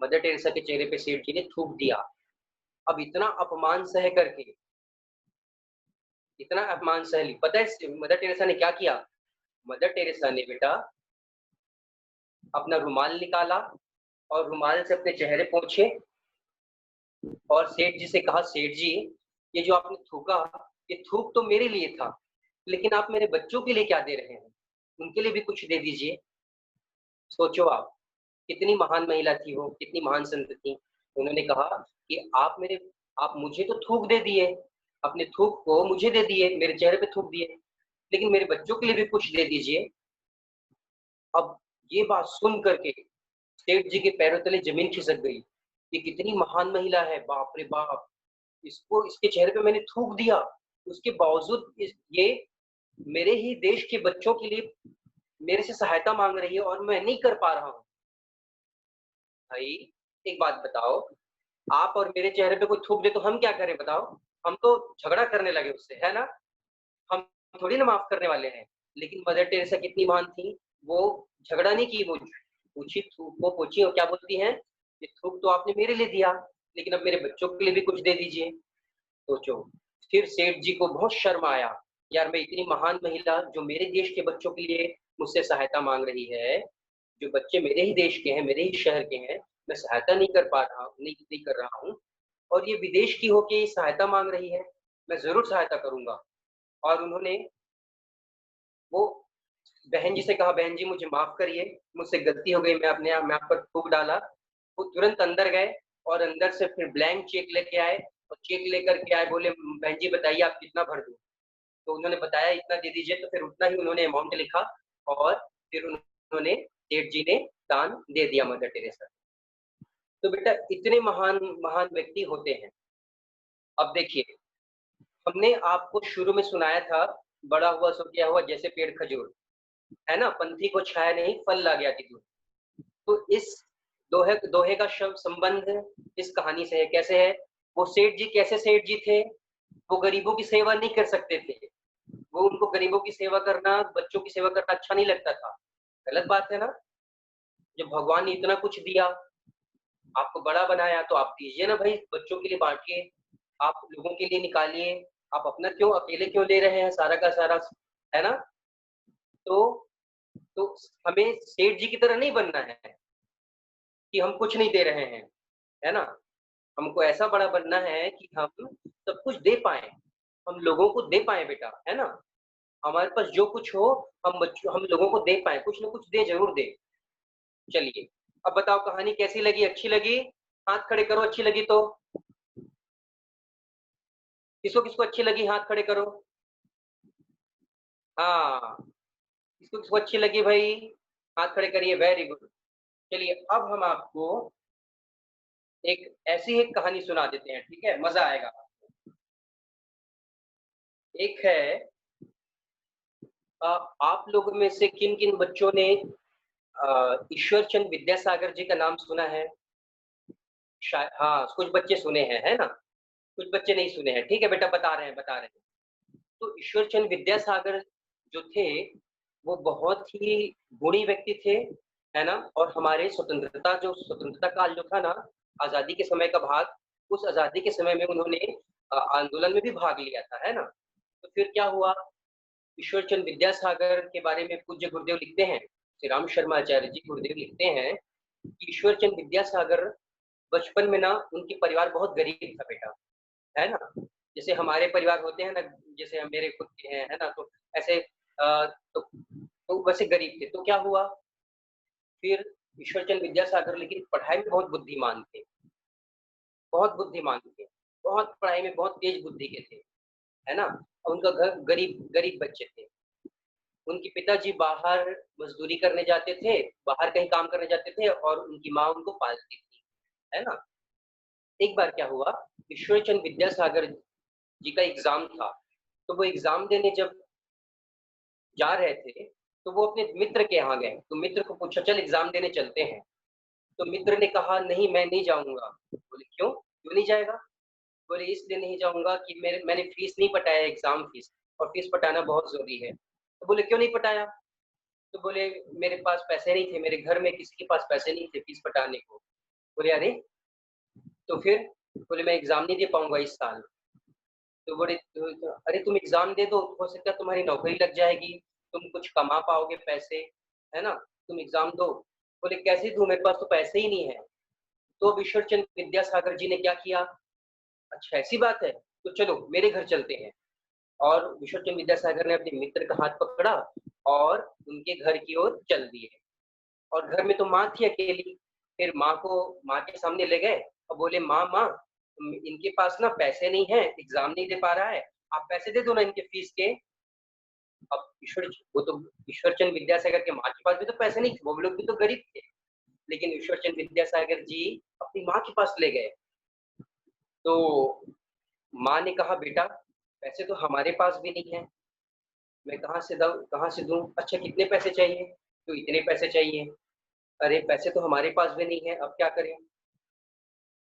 मदर टेरेसा के चेहरे पे सेठ जी ने थूक दिया। अब इतना अपमान सह करके, इतना अपमान सह ली, पता है मदर टेरेसा ने क्या किया? मदर टेरेसा ने बेटा अपना रुमाल निकाला, और रुमाल से अपने चेहरे पोंछे, और सेठ जी से कहा सेठ जी ये जो आपने थूका, ये थूक तो मेरे लिए था, लेकिन आप मेरे बच्चों के लिए क्या दे रहे हैं, उनके लिए भी कुछ दे दीजिए। सोचो आप, कितनी महान महिला थी वो, कितनी महान संत थी। उन्होंने कहा कि आप मुझे तो थूक दे दिए, अपने थूक को मुझे दे दिए, मेरे चेहरे पे थूक दिए, लेकिन मेरे बच्चों के लिए भी कुछ दे दीजिए। अब ये बात सुन करके सेठ जी के पैरों तले जमीन खिसक गई। ये कितनी महान महिला है, बाप रे बाप, इसको, इसके चेहरे पे मैंने थूक दिया, उसके बावजूद ये मेरे ही देश के बच्चों के लिए मेरे से सहायता मांग रही है और मैं नहीं कर पा रहा हूँ। भाई एक बात बताओ, आप और मेरे चेहरे पे कोई थूक दे तो हम क्या करें बताओ? हम तो झगड़ा करने लगे उससे, है ना? हम थोड़ी ना माफ करने वाले हैं। लेकिन मदर टेरेसा कितनी महान थी, वो झगड़ा नहीं की, वो पूछी, थूक को पूछी और क्या बोलती हैं, ये थूक तो आपने मेरे लिए दिया, लेकिन अब मेरे बच्चों के लिए भी कुछ दे दीजिए। सोचो। फिर सेठ जी को बहुत शर्म आया, यार मैं इतनी महान महिला जो मेरे देश के बच्चों के लिए मुझसे सहायता मांग रही है, जो बच्चे मेरे ही देश के हैं, मेरे ही शहर के हैं, मैं सहायता नहीं कर पा रहा हूँ, नहीं कर रहा हूँ, और ये विदेश की होके ये सहायता मांग रही है, मैं ज़रूर सहायता करूँगा। और उन्होंने वो बहन जी से कहा, बहन जी मुझे माफ़ करिए, मुझसे गलती हो गई, मैं आप पर थूक डाला। वो तुरंत अंदर गए और अंदर से फिर ब्लैंक चेक लेके आए और चेक लेकर के आए, बोले बहन जी बताइए आप कितना भर दूँ? तो उन्होंने बताया इतना दे दीजिए, तो फिर उतना ही उन्होंने अमाउंट लिखा और फिर उन्होंने सेठ जी ने दान दे दिया मदर टेरेसा। तो बेटा इतने महान महान व्यक्ति होते हैं। अब देखिए, हमने आपको शुरू में सुनाया था, बड़ा हुआ सो क्या हुआ, जैसे पेड़ खजूर, है ना? पंथी को छाया नहीं, फल ला गया खजूर। तो इस दोहे दोहे का शब्द संबंध इस कहानी से है। कैसे है? वो सेठ जी कैसे सेठ जी थे? वो गरीबों की सेवा नहीं कर सकते थे। वो उनको गरीबों की सेवा करना, बच्चों की सेवा करना अच्छा नहीं लगता था। गलत बात है ना? जब भगवान ने इतना कुछ दिया, आपको बड़ा बनाया, तो आप दीजिए ना भाई, बच्चों के लिए बाँटिए, आप लोगों के लिए निकालिए, आप अपना क्यों अकेले क्यों ले रहे हैं सारा का सारा, है ना? तो तो हमें सेठ जी की तरह नहीं बनना है कि हम कुछ नहीं दे रहे हैं, है ना? हमको ऐसा बड़ा बनना है कि हम सब कुछ दे पाएँ, हम लोगों को दे पाएँ बेटा, है ना? हमारे पास जो कुछ हो, हम लोगों को दे पाएँ, कुछ न कुछ दें, ज़रूर दें। चलिए, अब बताओ कहानी कैसी लगी? अच्छी लगी? हाथ खड़े करो अच्छी लगी तो। किसको-किसको अच्छी लगी हाथ खड़े करो। हाँ, किसको-किसको अच्छी लगी भाई? हाथ खड़े करिए, वेरी गुड। चलिए, अब हम आपको एक ऐसी एक कहानी सुना देते हैं, ठीक है? मज़ा आएगा। एक है आप लोगों में से किन-किन बच्चों ने ईश्वर चंद विद्यासागर जी का नाम सुना है? हाँ, कुछ बच्चे सुने हैं, है ना? कुछ बच्चे नहीं सुने हैं, ठीक है बेटा, बता रहे हैं। तो ईश्वर चंद विद्यासागर जो थे, वो बहुत ही गुणी व्यक्ति थे, है ना? और हमारे स्वतंत्रता काल जो था ना, आज़ादी के समय का भाग, उस आज़ादी के समय में उन्होंने आंदोलन में भी भाग लिया था, है ना? तो फिर क्या हुआ, ईश्वर चंद विद्यासागर के बारे में पूज्य गुरुदेव लिखते हैं, श्री राम शर्मा आचार्य जी गुरुदेव लिखते हैं कि ईश्वर चंद विद्यासागर बचपन में ना उनके परिवार बहुत गरीब था बेटा, है ना? जैसे हमारे परिवार होते हैं ना, जैसे मेरे खुद के हैं, है ना? तो ऐसे तो वैसे गरीब थे। तो क्या हुआ, फिर ईश्वरचंद विद्यासागर लेकिन पढ़ाई में बहुत बुद्धिमान थे, बहुत बुद्धिमान थे, बहुत पढ़ाई में बहुत तेज बुद्धि के थे, है ना? और उनका घर गरीब गरीब बच्चे थे। उनके पिताजी बाहर मज़दूरी करने जाते थे, बाहर कहीं काम करने जाते थे और उनकी माँ उनको पालती थी, है ना? एक बार क्या हुआ, ईश्वरचंद विद्यासागर जी का एग्ज़ाम था, तो वो एग्ज़ाम देने जब जा रहे थे, तो वो अपने मित्र के यहाँ गए, तो मित्र को पूछा चल एग्ज़ाम देने चलते हैं, तो मित्र ने कहा नहीं मैं नहीं जाऊँगा। बोले क्यों? क्यों नहीं जाएगा? बोले इसलिए नहीं जाऊँगा कि मैंने फीस नहीं पटाया एग्ज़ाम फीस, और फीस पटाना बहुत ज़रूरी है। तो बोले क्यों नहीं पटाया? तो बोले मेरे पास पैसे नहीं थे, मेरे घर में किसी के पास पैसे नहीं थे फीस पटाने को। बोले अरे! तो फिर? बोले मैं एग्ज़ाम नहीं दे पाऊँगा इस साल। तो बोले अरे तुम एग्ज़ाम दे दो, हो सकता है तुम्हारी नौकरी लग जाएगी, तुम कुछ कमा पाओगे पैसे, है ना? तुम एग्ज़ाम दो। बोले कैसे दूँ, मेरे पास तो पैसे ही नहीं है। तो ईश्वरचंद विद्यासागर जी ने क्या किया, अच्छा ऐसी बात है, तो चलो मेरे घर चलते हैं। और ईश्वरचंद विद्यासागर ने अपने मित्र का हाथ पकड़ा और उनके घर की ओर चल दिए। और घर में तो माँ थी अकेली, फिर माँ के सामने ले गए और बोले माँ, इनके पास ना पैसे नहीं है, एग्ज़ाम नहीं दे पा रहा है, आप पैसे दे दो ना इनके फीस के। अब वो तो ईश्वरचंद विद्यासागर के माँ के पास भी तो पैसे नहीं थे, वो लोग भी तो गरीब थे। लेकिन ईश्वरचंद विद्यासागर जी अपनी माँ के पास ले गए। तो माँ ने कहा बेटा पैसे तो हमारे पास भी नहीं है, मैं कहाँ से दूं? अच्छा कितने पैसे चाहिए? तो इतने पैसे चाहिए। अरे पैसे तो हमारे पास भी नहीं है, अब क्या करें?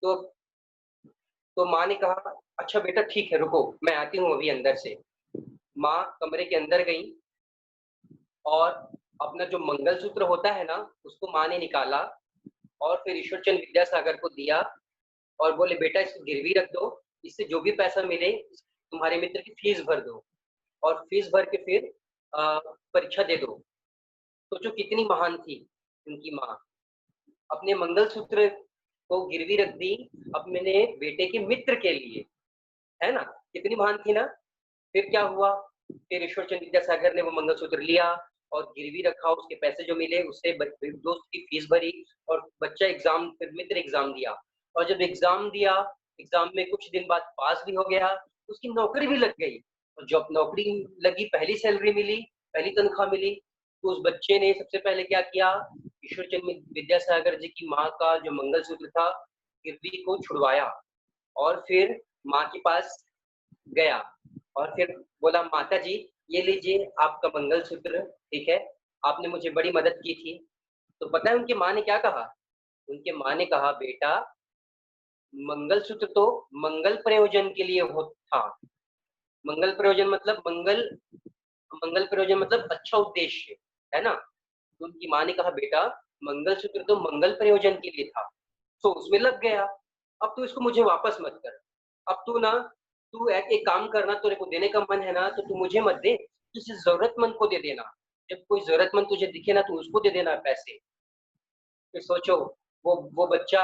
तो माँ ने कहा अच्छा बेटा ठीक है रुको, मैं आती हूँ अभी अंदर से। माँ कमरे के अंदर गई और अपना जो मंगलसूत्र होता है ना, उसको माँ ने निकाला और फिर ईश्वरचंद विद्यासागर को दिया और बोले बेटा इसको गिरवी रख दो, इससे जो भी पैसा मिले तुम्हारे मित्र की फीस भर दो और फीस भर के फिर परीक्षा दे दो। सोचो कितनी महान थी उनकी माँ, अपने मंगलसूत्र को गिरवी रख दी अपने बेटे के मित्र के लिए, है ना? कितनी महान थी ना? फिर क्या हुआ? फिर ईश्वरचंद विद्यासागर ने वो मंगलसूत्र लिया और गिरवी रखा, उसके पैसे जो मिले उससे दोस्त की फीस भरी और बच्चा एग्जाम, फिर मित्र एग्जाम दिया और जब एग्जाम दिया, एग्जाम में कुछ दिन बाद पास भी हो गया, उसकी नौकरी भी लग गई और जब नौकरी लगी, पहली सैलरी मिली, पहली तनख्वाह मिली, तो उस बच्चे ने सबसे पहले क्या किया? ईश्वरचंद विद्यासागर जी की माँ का जो मंगलसूत्र था गिरवी को छुड़वाया और फिर माँ के पास गया और फिर बोला माता जी ये लीजिए आपका मंगलसूत्र, ठीक है, आपने मुझे बड़ी मदद की थी। तो पता है उनकी माँ ने क्या कहा? उनके माँ ने कहा बेटा मंगलसूत्र तो मंगल प्रयोजन के लिए हो था। मंगल प्रयोजन मतलब मंगल प्रयोजन मतलब अच्छा उद्देश्य, है ना? तो उनकी माँ ने कहा बेटा मंगलसूत्र तो मंगल प्रयोजन के लिए था, तो उसमें लग गया, अब तू इसको मुझे वापस मत कर। अब तू एक काम करना, तेरे को देने का मन है ना तो तू मुझे मत दे, किसी जरूरतमंद को दे देना। जब कोई जरूरतमंद तुझे दिखे ना तो उसको दे देना पैसे। फिर सोचो वो बच्चा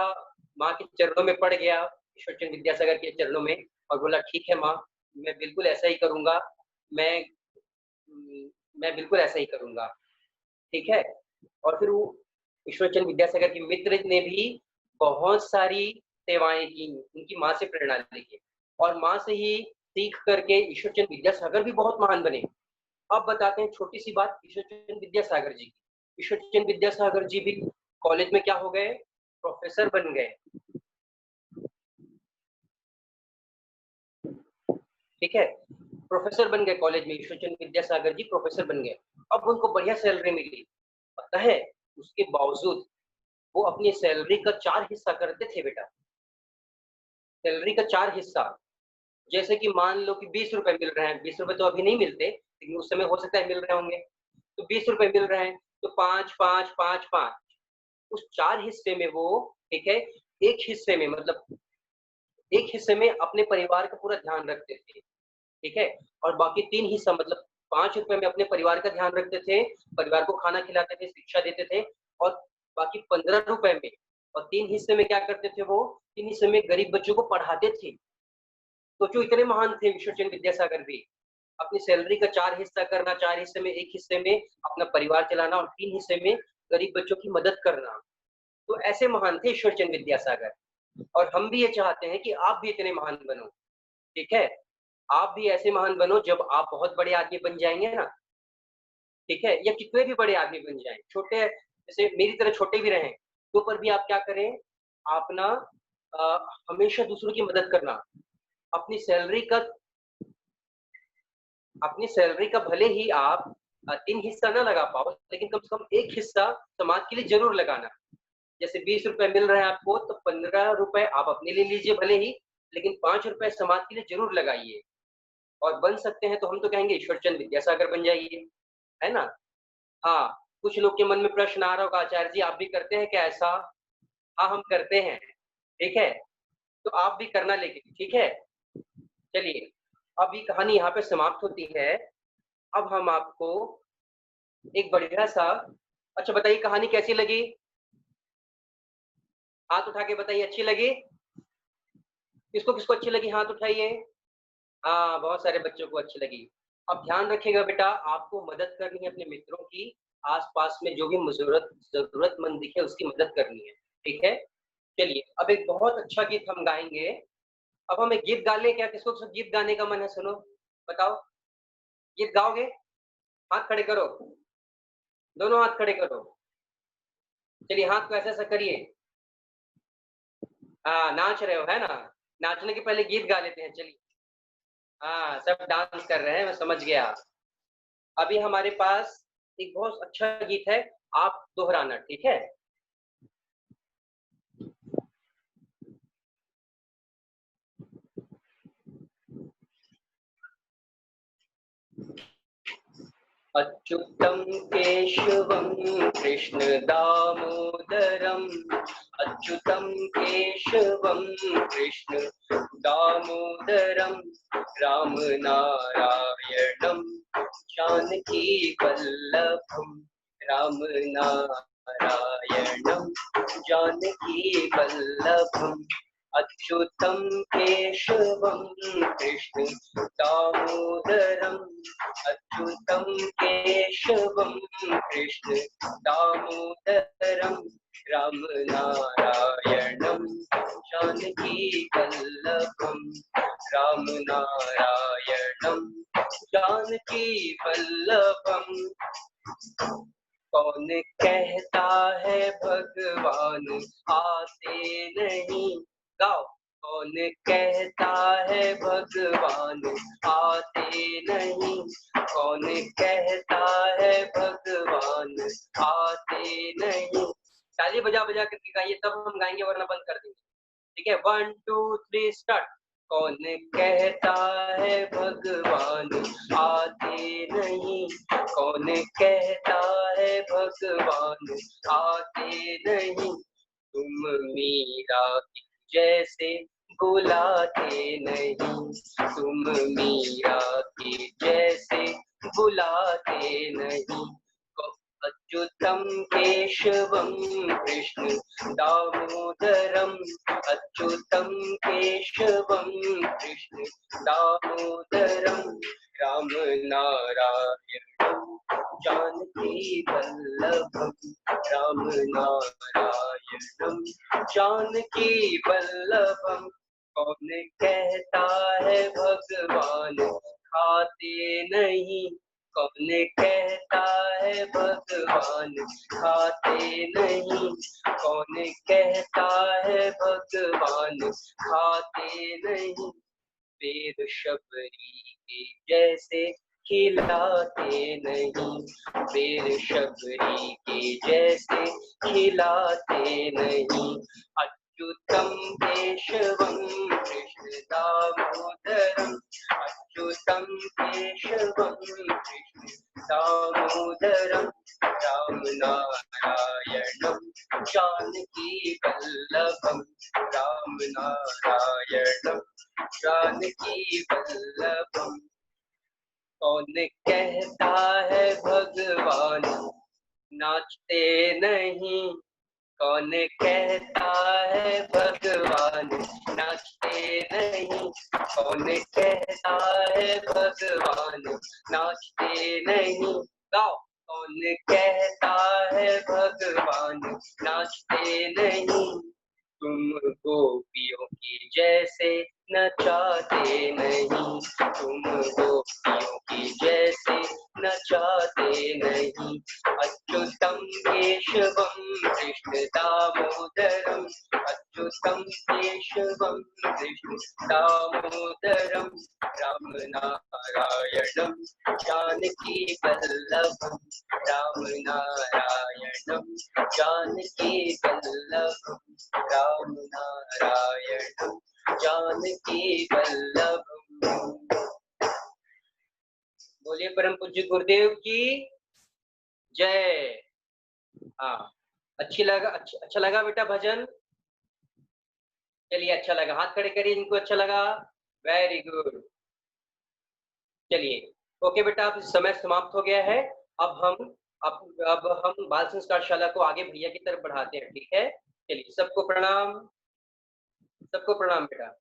माँ के चरणों में पड़ गया, ईश्वरचंद विद्यासागर के चरणों में, और बोला ठीक है माँ, मैं बिल्कुल ऐसा ही करूंगा, मैं मैं बिल्कुल ऐसा ही करूंगा, ठीक है। और फिर वो ईश्वरचंद विद्यासागर के मित्र ने भी बहुत सारी सेवाएं की उनकी माँ से प्रेरणा लेके, और माँ से ही सीख करके ईश्वरचंद विद्यासागर भी बहुत महान बने। अब बताते हैं छोटी सी बात ईश्वरचंद विद्यासागर जी की। ईश्वरचंद विद्यासागर जी भी कॉलेज में क्या हो गए? प्रोफेसर बन गए, ठीक है, प्रोफेसर बन गए कॉलेज में, ईश्वरचंद विद्यासागर जी प्रोफेसर बन गए। अब उनको बढ़िया सैलरी मिली, पता है उसके बावजूद वो अपनी सैलरी का 4 हिस्सा करते थे बेटा, सैलरी का 4 हिस्सा। जैसे कि मान लो कि 20 रुपए मिल रहे हैं, 20 रुपए तो अभी नहीं मिलते लेकिन उस समय हो सकता है मिल रहे होंगे, तो 20 रुपए मिल रहे हैं तो 5 5 5 5, उस 4 हिस्से में वो, ठीक है, एक हिस्से में मतलब एक हिस्से में अपने परिवार का पूरा ध्यान रखते थे, ठीक है, और बाकी 3 हिस्सा मतलब 5 रुपए में अपने परिवार का ध्यान रखते थे, परिवार को खाना खिलाते थे, शिक्षा देते थे, और बाकी 15 रुपए में और 3 हिस्से में क्या करते थे वो? 3 हिस्से में गरीब बच्चों को पढ़ाते थे। सोचो इतने महान थे ईश्वरचंद विद्यासागर भी, अपनी सैलरी का 4 हिस्सा करना, 4 हिस्से में 1 हिस्से में अपना परिवार चलाना और 3 हिस्से में गरीब बच्चों की मदद करना। तो ऐसे महान थे ईश्वरचंद विद्यासागर, और हम भी ये चाहते हैं कि आप भी इतने महान बनो, ठीक है? आप भी ऐसे महान बनो जब आप बहुत बड़े आदमी बन जाएंगे ना, ठीक है, या कितने भी बड़े आदमी बन जाएं, छोटे जैसे मेरी तरह छोटे भी रहें, तो पर भी आप क्या करें? आप ना हमेशा दूसरों की मदद करना, अपनी सैलरी का अपनी सैलरी का भले ही आप 3 हिस्सा ना लगा पाओ, लेकिन कम से कम 1 हिस्सा समाज के लिए ज़रूर लगाना। जैसे 20 रुपए मिल रहे हैं आपको, तो 15 रुपए आप अपने लिए लीजिए भले ही, लेकिन 5 रुपए समाज के लिए ज़रूर लगाइए। और बन सकते हैं तो हम तो कहेंगे ईश्वरचंद विद्यासागर बन जाइए, है ना? हाँ, कुछ लोग के मन में प्रश्न आ रहा होगा, आचार्य जी आप भी करते हैं क्या ऐसा? हाँ, हम करते हैं, ठीक है? तो आप भी करना लेकिन, ठीक है? चलिए, अब ये कहानी यहाँ पे समाप्त होती है। अब हम आपको एक बढ़िया सा, अच्छा बताइए कहानी कैसी लगी? हाथ उठा के बताइए अच्छी लगी? किसको किसको अच्छी लगी हाथ उठाइए। हाँ, बहुत सारे बच्चों को अच्छी लगी। अब ध्यान रखिएगा बेटा, आपको मदद करनी है अपने मित्रों की, आस-पास में जो भी ज़रूरतमंद दिखे उसकी मदद करनी है, ठीक है? चलिए, अब एक बहुत अच्छा गीत हम गाएँगे। अब हम एक गीत गा लें क्या? किसको गीत गाने का मन है सुनो? बताओ, गीत गाओगे? हाथ खड़े करो, दोनों हाथ खड़े करो। चलिए हाथ को ऐसा-ऐसा करिए। हाँ, नाच रहे हो, है ना? नाचने के पहले गीत गा लेते हैं, चलिए। हाँ, सब डांस कर रहे हैं, मैं समझ गया। अभी हमारे पास एक बहुत अच्छा गीत है, आप दोहराना, ठीक है? अच्युतं केशवं कृष्ण दामोदरम्, अच्युतं केशवं कृष्ण दामोदरम्, राम नारायणं जानकी वल्लभं, राम नारायणं जानकी वल्लभम्, अच्युतं केशवं कृष्ण दामोदरम्, अच्युतं केशवं कृष्ण दामोदरं, राम नारायणं जानकी वल्लभं, राम नारायणं जानकी वल्लभं। कौन कहता है भगवान आते नहीं, गाओ। कौन कहता है भगवान आते नहीं, कौन कहता है भगवान आते नहीं। ताली बजा बजा करके गाइए, तब हम गाएंगे, वरना बंद कर देंगे। ठीक है, 1 2 3 स्टार्ट। कौन कहता है भगवान आते नहीं, कौन कहता है भगवान आते नहीं, तुम मीरा की जैसे बुलाते नहीं, तुम मीरा की जैसे बुलाते नहीं। अच्युतं केशवं कृष्ण दामोदरम्, अच्युतं केशवं कृष्ण दामोदरम्, राम नारायणं जानकी वल्लभम्, राम नारायणं जानकी वल्लभम्। कौन कहता है भगवान खाते नहीं, कौन कहता है भगवान खाते नहीं, कौन कहता है भगवान खाते नहीं। वेद शबरी के जैसे खिलाते नहीं, वेद शबरी के जैसे खिलाते नहीं। अच्युतं केशवं कृष्ण दामोदरम्, अच्युतं केशवं कृष्ण दामोदरम्, राम नारायणं जानकी वल्लभं, राम नारायणं जानकी वल्लभम। कौन कहता है भगवान नाचते नहीं, कौन कहता है भगवान नाचते नहीं, कौन कहता है भगवान नाचते नहीं, गाओ। कौन कहता है भगवान नाचते नहीं, तुम गोपियों की जैसे नचाते नहीं, तुम गोपियों की जैसे नचाते नहीं। अच्युतं केशवं कृष्ण दामोदरम्, अच्युतं केशवं कृष्ण दामोदरम्, राम नारायणं जानकी वल्लभं, राम नारायणं जानकी वल्लभं, राम नारायणं जानकी वल्लभम। बोलिए परम पूज्य गुरुदेव की जय। हाँ, अच्छा लगा बेटा भजन? चलिए, अच्छा लगा, हाथ खड़े करिए जिनको अच्छा लगा। Very good. चलिए, ओके बेटा, अब समय समाप्त हो गया है। अब हम बाल संस्कार शाला को आगे भैया की तरफ बढ़ाते हैं, ठीक है? चलिए, सबको प्रणाम, सबको प्रणाम बेटा।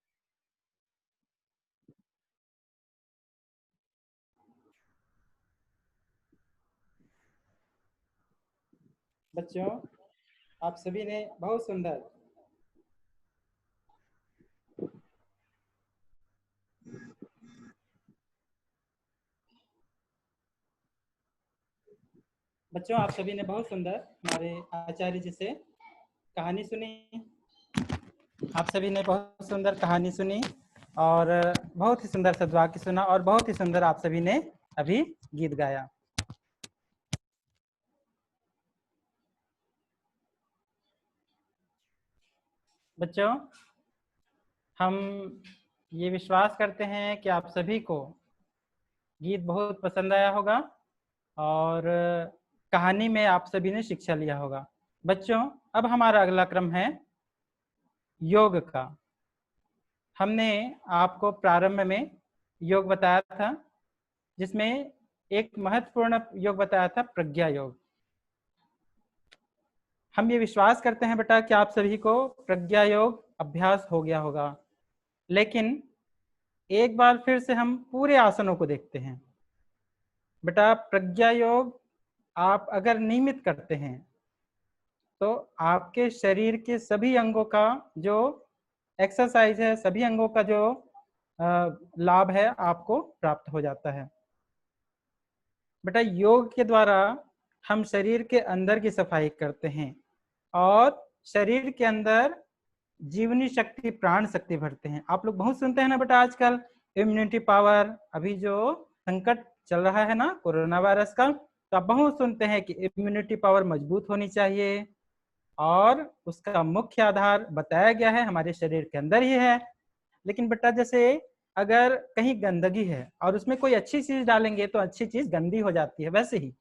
बच्चों, आप सभी ने बहुत सुंदर हमारे आचार्य जी से कहानी सुनी। आप सभी ने बहुत सुंदर कहानी सुनी और बहुत ही सुंदर सद्वाक्य सुना और बहुत ही सुंदर आप सभी ने अभी गीत गाया। बच्चों, हम ये विश्वास करते हैं कि आप सभी को गीत बहुत पसंद आया होगा और कहानी में आप सभी ने शिक्षा लिया होगा। बच्चों, अब हमारा अगला क्रम है योग का। हमने आपको प्रारंभ में योग बताया था, जिसमें एक महत्वपूर्ण योग बताया था प्रज्ञा योग। हम ये विश्वास करते हैं बेटा कि आप सभी को प्रज्ञा योग अभ्यास हो गया होगा, लेकिन एक बार फिर से हम पूरे आसनों को देखते हैं। बेटा, प्रज्ञा योग आप अगर नियमित करते हैं तो आपके शरीर के सभी अंगों का जो एक्सरसाइज है, सभी अंगों का जो लाभ है आपको प्राप्त हो जाता है। बेटा, योग के द्वारा हम शरीर के अंदर की सफाई करते हैं और शरीर के अंदर जीवनी शक्ति, प्राण शक्ति भरते हैं। आप लोग बहुत सुनते हैं ना बेटा आजकल इम्यूनिटी पावर, अभी जो संकट चल रहा है ना कोरोना वायरस का, तो आप बहुत सुनते हैं कि इम्यूनिटी पावर मजबूत होनी चाहिए और उसका मुख्य आधार बताया गया है हमारे शरीर के अंदर ही है। लेकिन बेटा, जैसे अगर कहीं गंदगी है और उसमें कोई अच्छी चीज डालेंगे तो अच्छी चीज गंदी हो जाती है, वैसे ही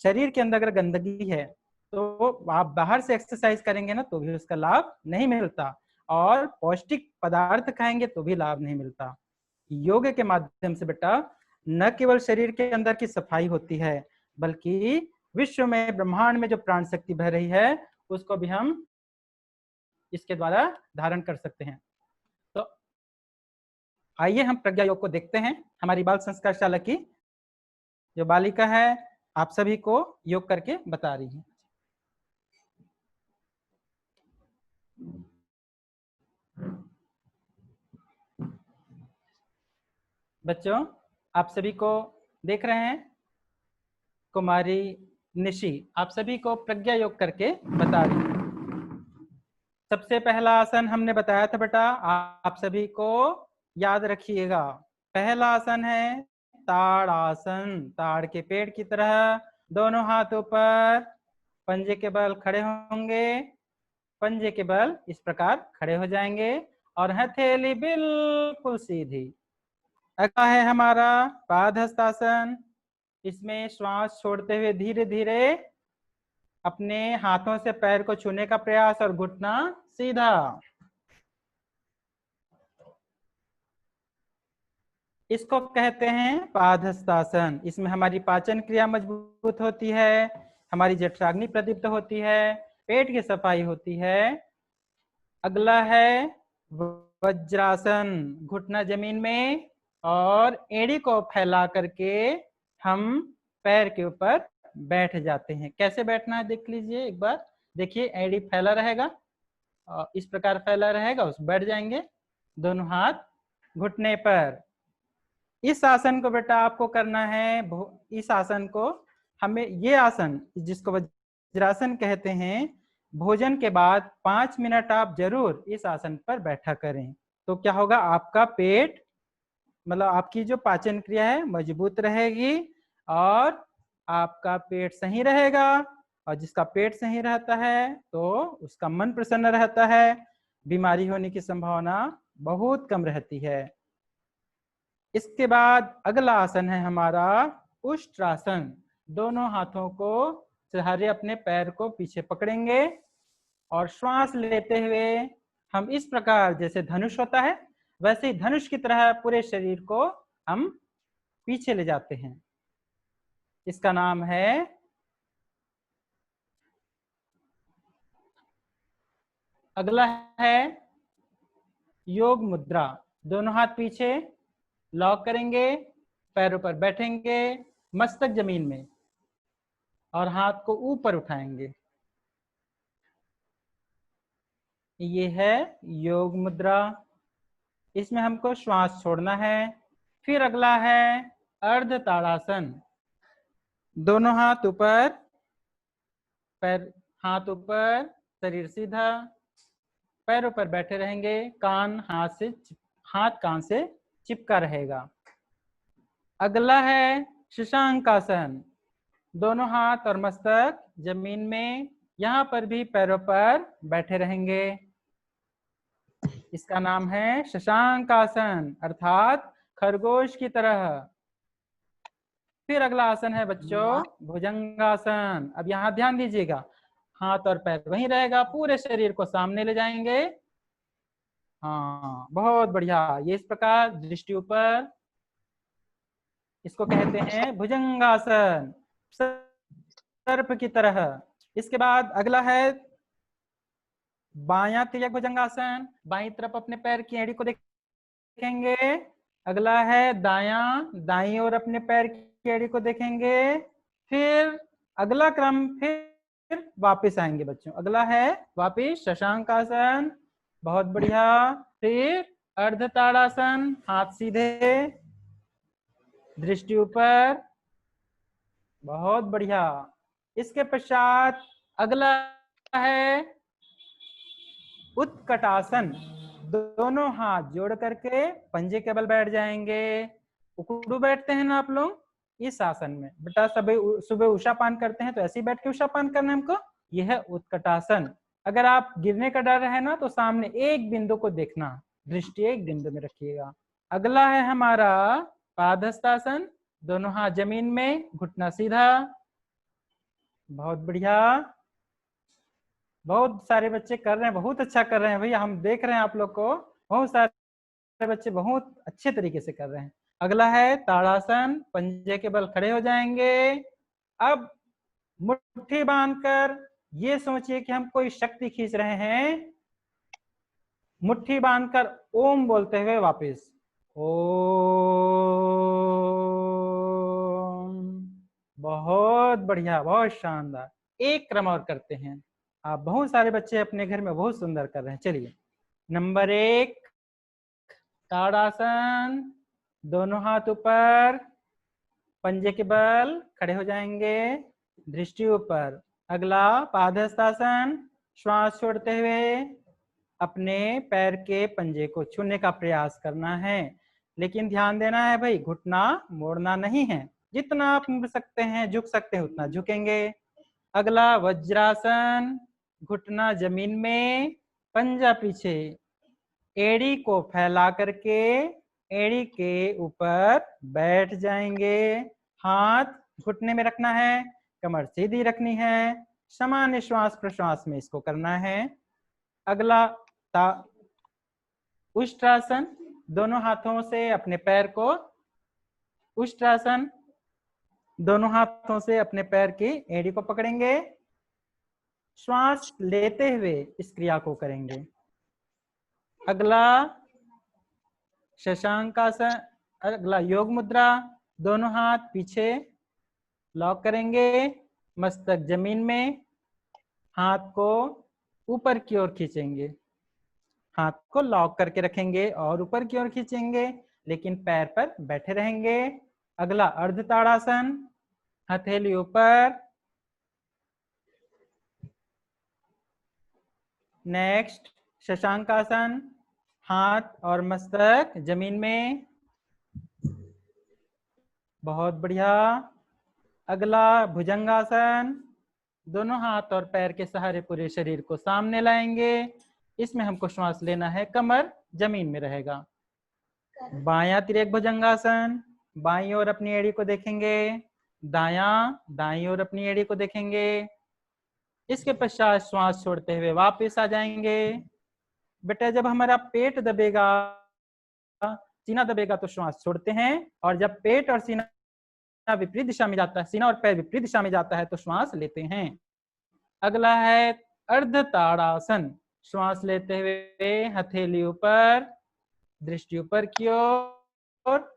शरीर के अंदर अगर गंदगी है तो आप बाहर से एक्सरसाइज करेंगे ना तो भी उसका लाभ नहीं मिलता, और पौष्टिक पदार्थ खाएंगे तो भी लाभ नहीं मिलता। योग के माध्यम से बेटा न केवल शरीर के अंदर की सफाई होती है, बल्कि विश्व में, ब्रह्मांड में जो प्राण शक्ति बह रही है उसको भी हम इसके द्वारा धारण कर सकते हैं। तो आइए हम प्रज्ञा योग को देखते हैं। हमारी बाल संस्कार शाला की जो बालिका है आप सभी को योग करके बता रही है। बच्चों, आप सभी को देख रहे हैं कुमारी निशी आप सभी को प्रज्ञा योग करके बता रही है। सबसे पहला आसन हमने बताया था बेटा, आप सभी को याद रखिएगा। पहला आसन है ताड़ आसन। ताड़ के पेड़ की तरह दोनों हाथों पर पंजे के बल खड़े होंगे, पंजे के बल इस प्रकार खड़े हो जाएंगे और हथेली बिल्कुल सीधी। अगला है हमारा पादहस्तासन। इसमें श्वास छोड़ते हुए धीरे धीरे अपने हाथों से पैर को छूने का प्रयास और घुटना सीधा। इसको कहते हैं पादहस्तासन। इसमें हमारी पाचन क्रिया मजबूत होती है, हमारी जठराग्नि प्रदीप्त होती है, पेट की सफाई होती है। अगला है वज्रासन। घुटना जमीन में और एड़ी को फैला करके हम पैर के ऊपर बैठ जाते हैं। कैसे बैठना है देख लीजिए एक बार। देखिए, एड़ी फैला रहेगा और इस प्रकार फैला रहेगा, उस बैठ जाएंगे दोनों हाथ घुटने पर। इस आसन को बेटा आपको करना है, इस आसन को हमें, ये आसन जिसको वज्रासन कहते हैं, भोजन के बाद 5 मिनट आप जरूर इस आसन पर बैठा करें। तो क्या होगा, आपका पेट, मतलब आपकी जो पाचन क्रिया है मजबूत रहेगी और आपका पेट सही रहेगा। और जिसका पेट सही रहता है तो उसका मन प्रसन्न रहता है, बीमारी होने की संभावना बहुत कम रहती है। इसके बाद अगला आसन है हमारा उष्ट्रासन। दोनों हाथों को सहारे अपने पैर को पीछे पकड़ेंगे और श्वास लेते हुए हम इस प्रकार, जैसे धनुष होता है वैसे ही धनुष की तरह पूरे शरीर को हम पीछे ले जाते हैं। इसका नाम है अगला है योग मुद्रा। दोनों हाथ पीछे लॉक करेंगे, पैरों पर बैठेंगे, मस्तक जमीन में और हाथ को ऊपर उठाएंगे। ये है योग मुद्रा। इसमें हमको श्वास छोड़ना है। फिर अगला है अर्ध ताड़ासन। दोनों हाथ ऊपर, पैर हाथ ऊपर, शरीर सीधा, पैरों पर बैठे रहेंगे, हाथ कान से चिपका रहेगा। अगला है शशांकासन। दोनों हाथ और मस्तक जमीन में, यहाँ पर भी पैरों पर बैठे रहेंगे। इसका नाम है शशांक आसन, अर्थात खरगोश की तरह। फिर अगला आसन है बच्चों भुजंगासन। अब यहाँ ध्यान दीजिएगा, हाथ और पैर वहीं रहेगा, पूरे शरीर को सामने ले जाएंगे। हाँ, बहुत बढ़िया। ये इस प्रकार दृष्टि ऊपर, इसको कहते हैं भुजंगासन, सर्प की तरह। इसके बाद अगला है बायां तिर्यक भुजंगासन। बाईं तरफ अपने पैर की एड़ी को देखेंगे। अगला है दायां, दाईं ओर अपने पैर की एड़ी को देखेंगे। फिर अगला क्रम, फिर वापस आएंगे बच्चों। अगला है वापस शशांक आसन, बहुत बढ़िया। फिर अर्ध ताड़ासन, हाथ सीधे, दृष्टि ऊपर, बहुत बढ़िया। इसके पश्चात अगला है उत्कटासन। दोनों हाथ जोड़ करके पंजे के बल बैठ जाएंगे। उकड़ू बैठते हैं ना आप लोग इस आसन में, बेटा सुबह सुबह उषा पान करते हैं तो ऐसे ही बैठ के उषा पान करना है हमको। यह है उत्कटासन। अगर आप गिरने का डर है ना तो सामने एक बिंदु को देखना, दृष्टि एक बिंदु में रखिएगा। अगला है हमारा पादहस्तासन। दोनों हाथ जमीन में, घुटना सीधा, बहुत बढ़िया। बहुत सारे बच्चे कर रहे हैं, बहुत अच्छा कर रहे हैं भैया, हम देख रहे हैं आप लोग को। बहुत सारे बच्चे बहुत अच्छे तरीके से कर रहे हैं। अगला है ताड़ासन, पंजे के बल खड़े हो जाएंगे। अब मुट्ठी बांधकर ये सोचिए कि हम कोई शक्ति खींच रहे हैं। मुट्ठी बांधकर ओम बोलते हुए वापस ओम। बहुत बढ़िया, बहुत शानदार। एक क्रम और करते हैं। आप बहुत सारे बच्चे अपने घर में बहुत सुंदर कर रहे हैं। चलिए, नंबर 1 ताड़ासन। दोनों हाथ ऊपर, पंजे के बल खड़े हो जाएंगे, दृष्टि ऊपर। अगला पादहस्तासन। श्वास छोड़ते हुए अपने पैर के पंजे को छूने का प्रयास करना है, लेकिन ध्यान देना है भाई, घुटना मोड़ना नहीं है। जितना आप मुड़ सकते हैं, झुक सकते हैं, उतना झुकेंगे। अगला वज्रासन। घुटना जमीन में, पंजा पीछे, एड़ी को फैला करके एड़ी के ऊपर बैठ जाएंगे। हाथ घुटने में रखना है, कमर सीधी रखनी है, सामान्य श्वास प्रश्वास में इसको करना है। अगला उष्ट्रासन। दोनों हाथों से अपने पैर को, उष्ट्रासन, दोनों हाथों से अपने पैर की एड़ी को पकड़ेंगे, श्वास लेते हुए इस क्रिया को करेंगे। अगला शशांकासन। अगला योग मुद्रा। दोनों हाथ पीछे लॉक करेंगे, मस्तक जमीन में, हाथ को ऊपर की ओर खींचेंगे, हाथ को लॉक करके रखेंगे और ऊपर की ओर खींचेंगे, लेकिन पैर पर बैठे रहेंगे। अगला अर्ध ताड़ासन। हथेली ऊपर। नेक्स्ट शशांकासन। हाथ और मस्तक जमीन में, बहुत बढ़िया। अगला भुजंगासन। दोनों हाथ और पैर के सहारे पूरे शरीर को सामने लाएंगे। इसमें हमको श्वास लेना है, कमर जमीन में रहेगा। बायां तिर्यक भुजंगासन। बाईं ओर अपनी एड़ी को देखेंगे, दायां दाईं ओर अपनी एड़ी को देखेंगे। इसके पश्चात श्वास छोड़ते हुए वापस आ जाएंगे। बेटा जब हमारा पेट दबेगा, सीना दबेगा तो श्वास छोड़ते हैं, और जब पेट और सीना विपरीत दिशा में जाता है, सीना और पैर विपरीत दिशा में जाता है तो श्वास लेते हैं। अगला है अर्ध ताड़ासन। श्वास लेते हुए हथेली ऊपर, दृष्टि ऊपर की ओर।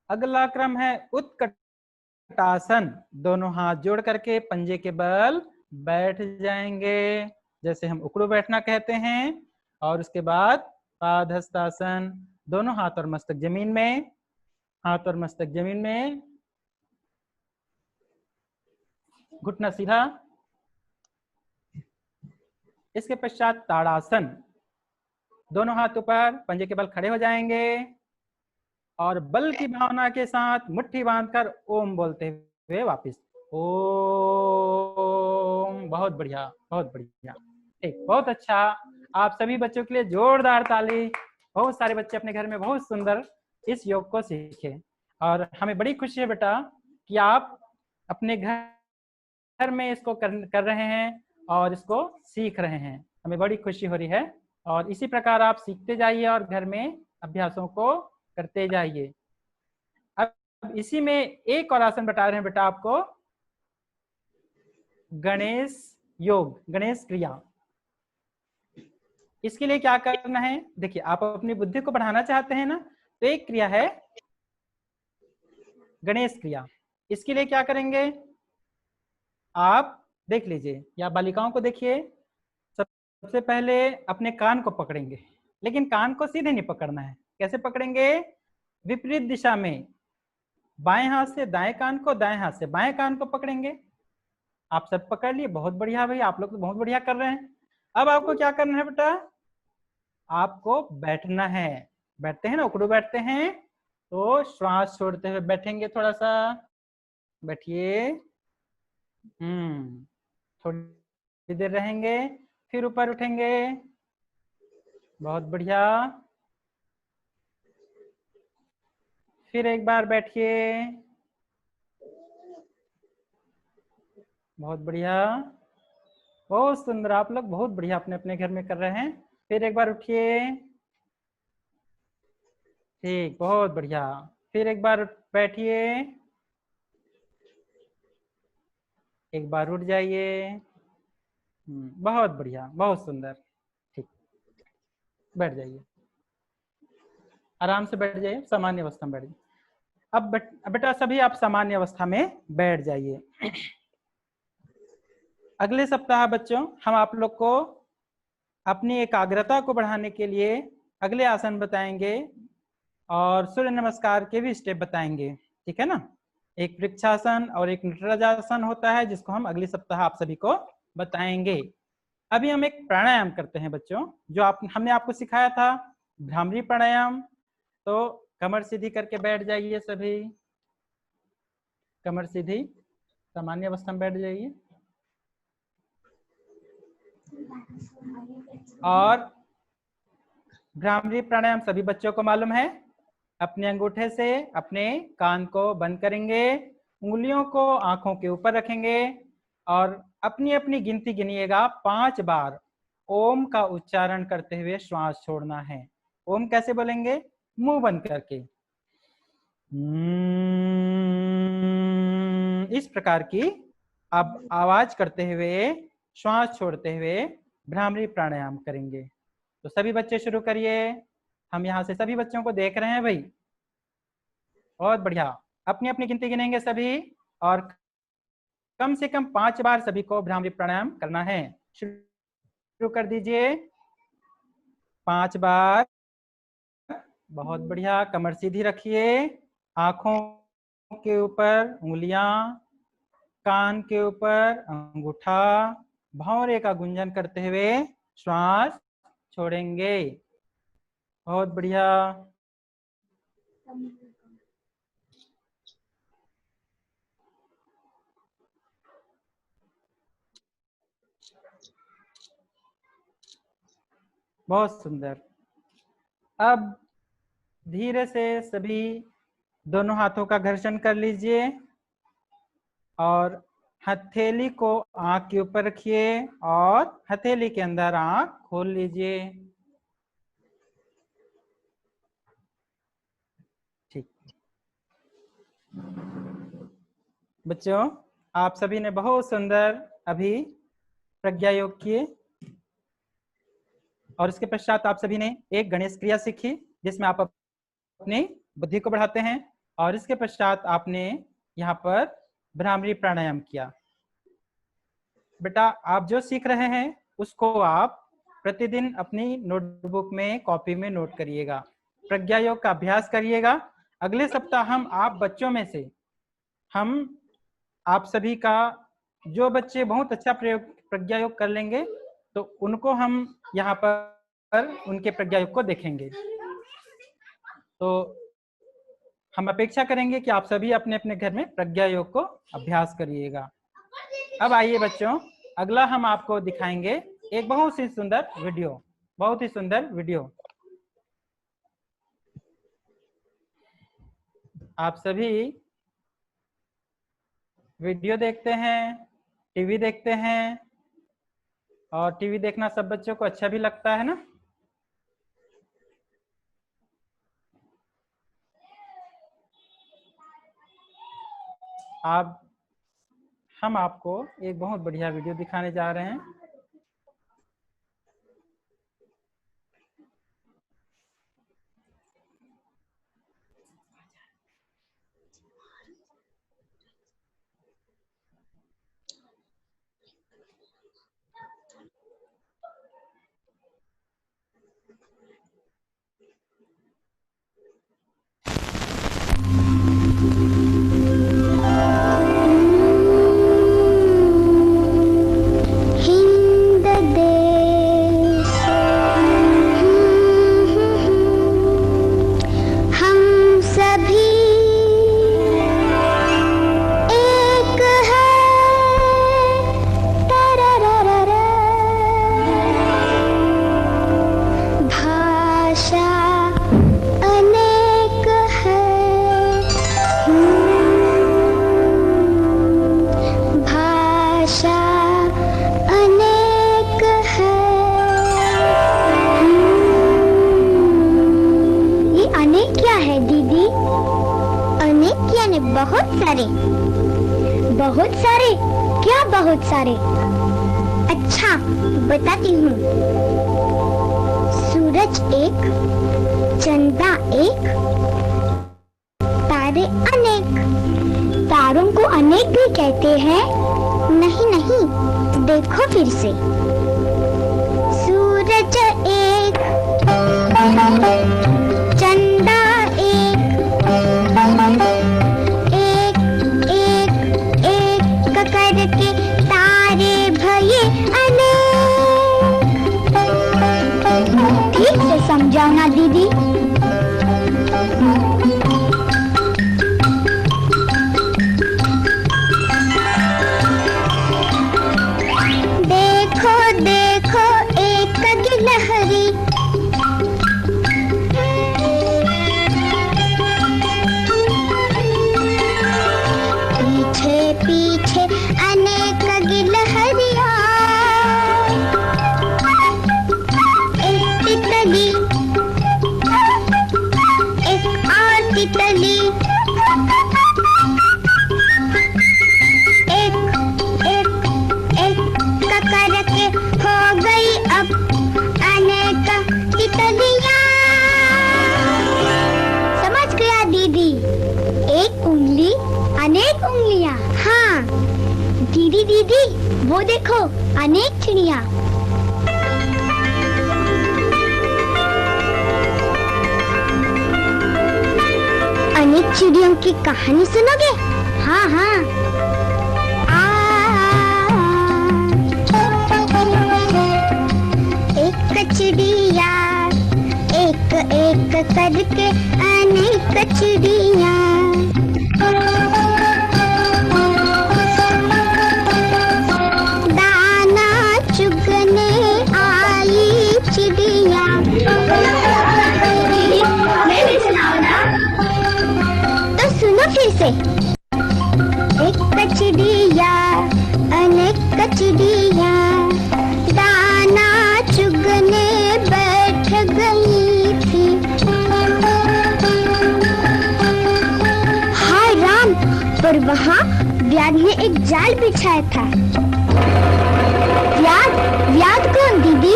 अगला क्रम है उत्कटासन। दोनों हाथ जोड़ करके पंजे के बल बैठ जाएंगे, जैसे हम उकड़ू बैठना कहते हैं। और उसके बाद पादहस्तासन। दोनों हाथ और मस्तक जमीन में, हाथ और मस्तक जमीन में, घुटना सीधा। इसके पश्चात ताड़ासन। दोनों हाथ ऊपर, पंजे के बल खड़े हो जाएंगे और बल की भावना के साथ मुट्ठी बांधकर ओम बोलते हुए वापस ओम। बहुत बढ़िया, बहुत बढ़िया, ठीक, बहुत अच्छा। आप सभी बच्चों के लिए जोरदार ताली। बहुत सारे बच्चे अपने घर में बहुत सुंदर इस योग को सीखे और हमें बड़ी खुशी है बेटा कि आप अपने घर में इसको कर रहे हैं और इसको सीख रहे हैं। हमें बड़ी खुशी हो रही है और इसी प्रकार आप सीखते जाइए और घर में अभ्यासों को करते जाइए। अब इसी में एक और आसन बता रहे हैं बेटा आपको, गणेश योग, गणेश क्रिया। इसके लिए क्या करना है, देखिए आप अपनी बुद्धि को बढ़ाना चाहते हैं ना, तो एक क्रिया है गणेश क्रिया। इसके लिए क्या करेंगे, आप देख लीजिए या बालिकाओं को देखिए, सबसे पहले अपने कान को पकड़ेंगे, लेकिन कान को सीधे नहीं पकड़ना है। कैसे पकड़ेंगे, विपरीत दिशा में, बाएं हाथ से दाएं कान को, दाएं हाथ से बाएं कान को पकड़ेंगे। आप सब पकड़ लिए, बहुत बढ़िया भाई, आप लोग तो बहुत बढ़िया कर रहे हैं। अब आपको क्या करना है बेटा, आपको बैठना है। बैठते हैं ना, उकड़ू बैठते हैं, तो श्वास छोड़ते हुए बैठेंगे। थोड़ा सा बैठिए, थोड़ी देर रहेंगे, फिर ऊपर उठेंगे। बहुत बढ़िया, फिर एक बार बैठिए। बहुत बढ़िया, बहुत सुंदर, आप लोग बहुत बढ़िया अपने अपने घर में कर रहे हैं। फिर एक बार उठिए, ठीक, बहुत बढ़िया। फिर एक बार बैठिए, एक बार उठ जाइए। बहुत बढ़िया, बहुत सुंदर, ठीक, बैठ जाइए, आराम से बैठ जाइए, सामान्य अवस्था में बैठ जाइए। अब बेटा सभी आप सामान्य अवस्था में बैठ जाइए। अगले सप्ताह बच्चों हम आप लोग को अपनी एकाग्रता को बढ़ाने के लिए अगले आसन बताएंगे और सूर्य नमस्कार के भी स्टेप बताएंगे, ठीक है ना। एक वृक्षासन और एक नटराजासन होता है, जिसको हम अगले सप्ताह आप सभी को बताएंगे। अभी हम एक प्राणायाम करते हैं बच्चों, जो हमने आपको सिखाया था, भ्रामरी प्राणायाम। तो कमर सीधी करके बैठ जाइए सभी, कमर सीधी, सामान्य अवस्था में बैठ जाइए। और भ्रामरी प्राणायाम सभी बच्चों को मालूम है। अपने अंगूठे से अपने कान को बंद करेंगे, उंगलियों को आंखों के ऊपर रखेंगे और अपनी अपनी गिनती गिनिएगा 5 बार ओम का उच्चारण करते हुए श्वास छोड़ना है। ओम कैसे बोलेंगे, मुंह बंद करके, इस प्रकार की अब आवाज करते हुए श्वास छोड़ते हुए भ्रामरी प्राणायाम करेंगे। तो सभी बच्चे शुरू करिए, हम यहाँ से सभी बच्चों को देख रहे हैं भाई, बहुत बढ़िया। अपनी अपनी गिनती गिनेंगे सभी और कम से कम 5 बार सभी को भ्रामरी प्राणायाम करना है। शुरू कर दीजिए, 5 बार। बहुत बढ़िया, कमर सीधी रखिए, आंखों के ऊपर उंगलियां, कान के ऊपर अंगूठा, भौंरे का गुंजन करते हुए श्वास छोड़ेंगे। बहुत बढ़िया, बहुत सुंदर। अब धीरे से सभी दोनों हाथों का घर्षण कर लीजिए और हथेली को आंख के ऊपर रखिए और हथेली के अंदर आंख खोल लीजिए। ठीक, बच्चों आप सभी ने बहुत सुंदर अभी प्रज्ञा योग किए और इसके पश्चात आप सभी ने एक गणेश क्रिया सीखी, जिसमें आप अपनी बुद्धि को बढ़ाते हैं, और इसके पश्चात आपने यहाँ पर भ्रामरी प्राणायाम किया। बेटा आप जो सीख रहे हैं उसको आप प्रतिदिन अपनी नोटबुक में, कॉपी में नोट करिएगा, प्रज्ञा योग का अभ्यास करिएगा। अगले सप्ताह हम आप बच्चों में से, हम आप सभी का, जो बच्चे बहुत अच्छा प्रज्ञा योग कर लेंगे तो उनको हम यहाँ पर उनके प्रज्ञा योग को देखेंगे। तो हम अपेक्षा करेंगे कि आप सभी अपने अपने घर में प्रज्ञा योग को अभ्यास करिएगा। अब आइए बच्चों, अगला हम आपको दिखाएंगे एक बहुत ही सुंदर वीडियो। बहुत ही सुंदर वीडियो। आप सभी वीडियो देखते हैं, टीवी देखते हैं, और टीवी देखना सब बच्चों को अच्छा भी लगता है ना। हम आपको एक बहुत बढ़िया वीडियो दिखाने जा रहे हैं। बहुत सारे क्या बहुत सारे? अच्छा बताती हूँ। सूरज एक, चंदा एक, तारे अनेक। तारों को अनेक भी कहते हैं? नहीं नहीं, देखो फिर से। सूरज एक, चंदा एक, करके तारे भये अनेक। ठीक से समझाओ ना दीदी। देखो देखो एक गिलहरी, पीछे पीछे अनेक गिलहरियाँ। एक तितली, एक और तितली, एक एक एक करके हो गई अब अनेक तितलियाँ। समझ गया दीदी? एक उंगली अनेक उंगलियाँ। हाँ दीदी दीदी, वो देखो अनेक चिड़िया। अनेक चिड़ियों की कहानी सुनोगे? हाँ हाँ। एक चिड़िया, एक एक करके अनेक चिड़िया। दाना चुगने आई चिड़िया। मैं भी सुनाऊं ना? तो सुनो फिर से। एक चिड़िया, अनेक चिड़िया, दाना चुगने बैठ गई थी। हाय राम, पर वहाँ व्याध ने एक जाल बिछाया था। व्याध? व्याध कौन दीदी?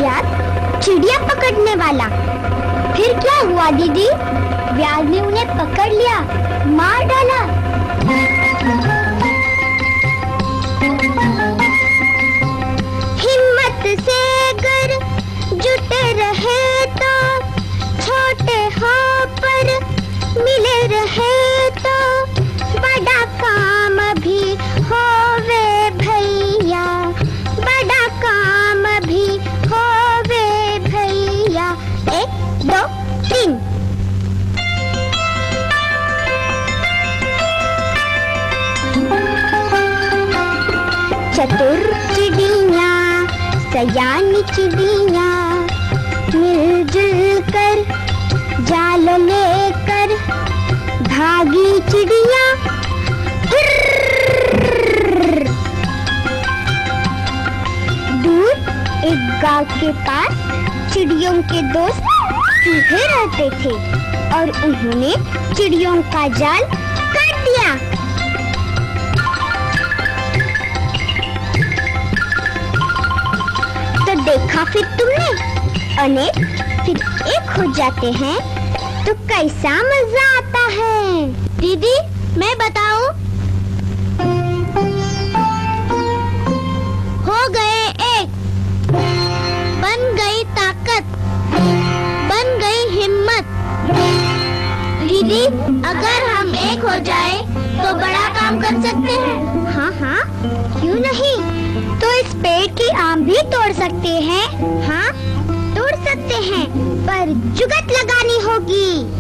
व्याध चिड़िया पकड़ने वाला। फिर क्या हुआ दीदी? व्याध ने उन्हें पकड़ लिया, मार डाला। हिम्मत से अगर जुटे रहे तो, छोटे हो पर मिले रहे तो, बड़ा काम भी होवे भैया, बड़ा काम भी होवे भैया। 1 2 3। चतुर चिड़िया, सयानी चिड़िया, मिलजुल कर जाल लेकर भागी चिड़िया। दूर एक गांव के पास चिड़ियों के दोस्त चूहे रहते थे और उन्होंने चिड़ियों का जाल काट दिया। तो देखा फिर तुमने, अनेक फिर एक हो जाते हैं तो कैसा मजा आता है। दीदी मैं बताऊं? हो गए एक, बन गई ताकत, बन गई हिम्मत। दीदी अगर हम एक हो जाए तो बड़ा काम कर सकते हैं। हाँ हाँ क्यों नहीं, तो इस पेड़ की आम भी तोड़ सकते हैं। हाँ तोड़ सकते हैं, पर जुगत लगानी होगी।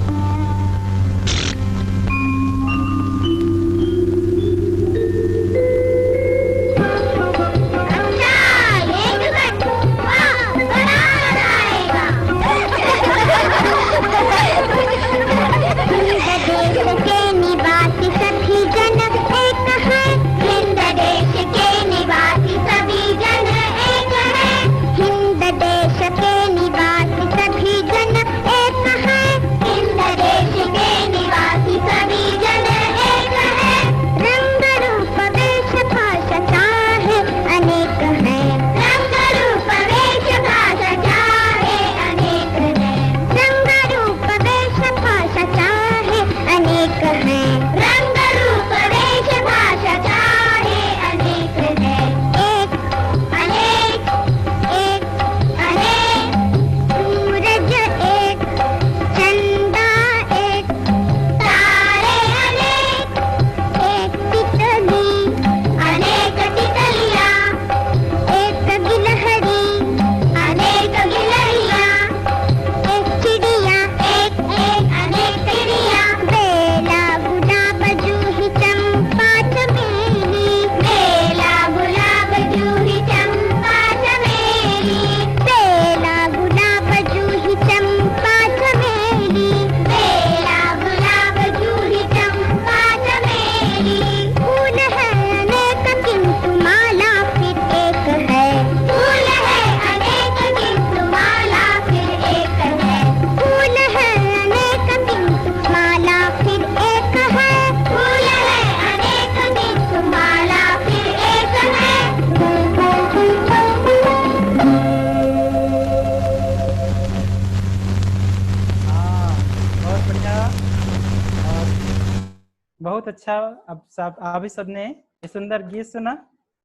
बहुत अच्छा। अब सब अभी सबने ये सुंदर गीत सुना,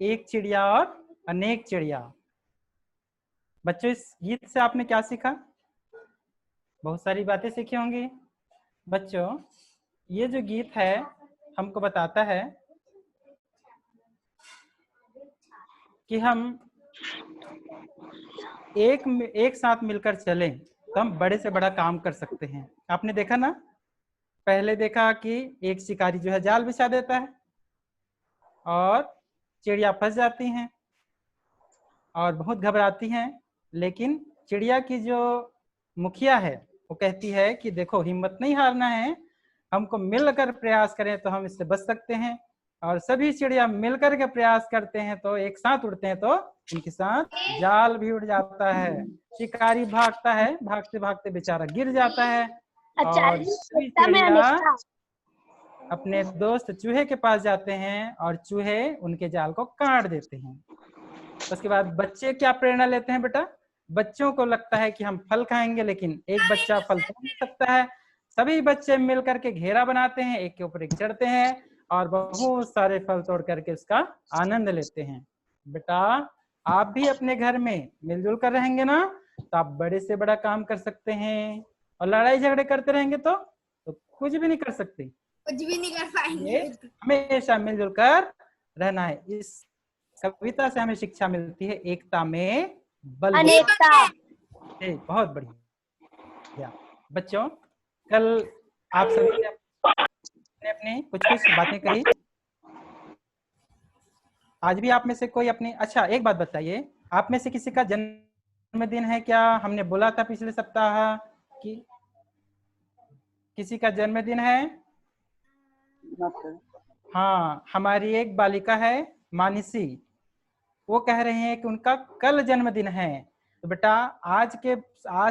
एक चिड़िया और अनेक चिड़िया। बच्चों इस गीत से आपने क्या सीखा? बहुत सारी बातें सीखी होंगी। बच्चों ये जो गीत है हमको बताता है कि हम एक साथ मिलकर चलें तो हम बड़े से बड़ा काम कर सकते हैं। आपने देखा ना, पहले देखा कि एक शिकारी जो है जाल बिछा देता है और चिड़िया फंस जाती हैं और बहुत घबराती हैं, लेकिन चिड़िया की जो मुखिया है वो कहती है कि देखो हिम्मत नहीं हारना है, हमको मिलकर प्रयास करें तो हम इससे बच सकते हैं। और सभी चिड़िया मिलकर के प्रयास करते हैं तो एक साथ उड़ते हैं तो इनके साथ जाल भी उड़ जाता है। शिकारी भागता है, भागते भागते बेचारा गिर जाता है और सभी चिड़िया अपने दोस्त चूहे के पास जाते हैं और चूहे उनके जाल को काट देते हैं। उसके बाद बच्चे क्या प्रेरणा लेते हैं बेटा? बच्चों को लगता है कि हम फल खाएंगे, लेकिन एक बच्चा फल तोड़ नहीं सकता है। सभी बच्चे मिलकर के घेरा बनाते हैं, एक के ऊपर एक चढ़ते हैं और बहुत सारे फल तोड़ करके उसका आनंद लेते हैं। बेटा आप भी अपने घर में मिलजुल कर रहेंगे ना तो आप बड़े से बड़ा काम कर सकते हैं, और लड़ाई झगड़े करते रहेंगे तो कुछ भी नहीं कर सकते, कुछ भी नहीं कर पाएंगे। हमेशा मिलजुल कर रहना है। इस कविता से हमें शिक्षा मिलती है एकता में बल अनेकता। बहुत बढ़िया। बच्चों कल आप सभी ने अपनी कुछ बातें कही, आज भी आप में से कोई अपनी, अच्छा एक बात बताइए, आप में से किसी का जन्म जन्मदिन है क्या? हमने बोला था पिछले सप्ताह कि किसी का जन्मदिन है। हाँ, हमारी एक बालिका है मानसी, वो कह रहे हैं कि उनका कल जन्मदिन है। तो बेटा आज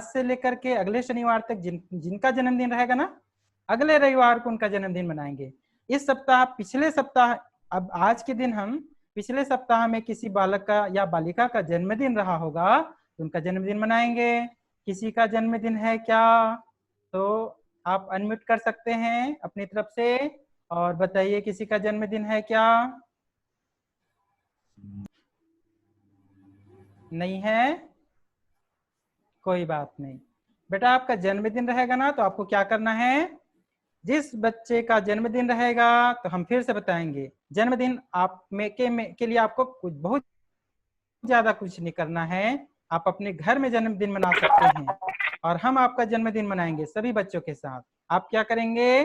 से लेकर के अगले शनिवार तक जिनका जन्मदिन रहेगा ना, अगले रविवार को उनका जन्मदिन मनाएंगे। इस सप्ताह पिछले सप्ताह, अब आज के दिन हम पिछले सप्ताह में किसी बालक का या बालिका का जन्मदिन रहा होगा तो उनका जन्मदिन मनाएंगे। किसी का जन्मदिन है क्या? तो आप अनम्यूट कर सकते हैं अपनी तरफ से और बताइए किसी का जन्मदिन है क्या? नहीं है, कोई बात नहीं। बेटा आपका जन्मदिन रहेगा ना तो आपको क्या करना है, जिस बच्चे का जन्मदिन रहेगा तो हम फिर से बताएंगे, जन्मदिन आप के लिए आपको कुछ बहुत ज्यादा कुछ नहीं करना है। आप अपने घर में जन्मदिन मना सकते हैं और हम आपका जन्मदिन मनाएंगे सभी बच्चों के साथ। आप क्या करेंगे,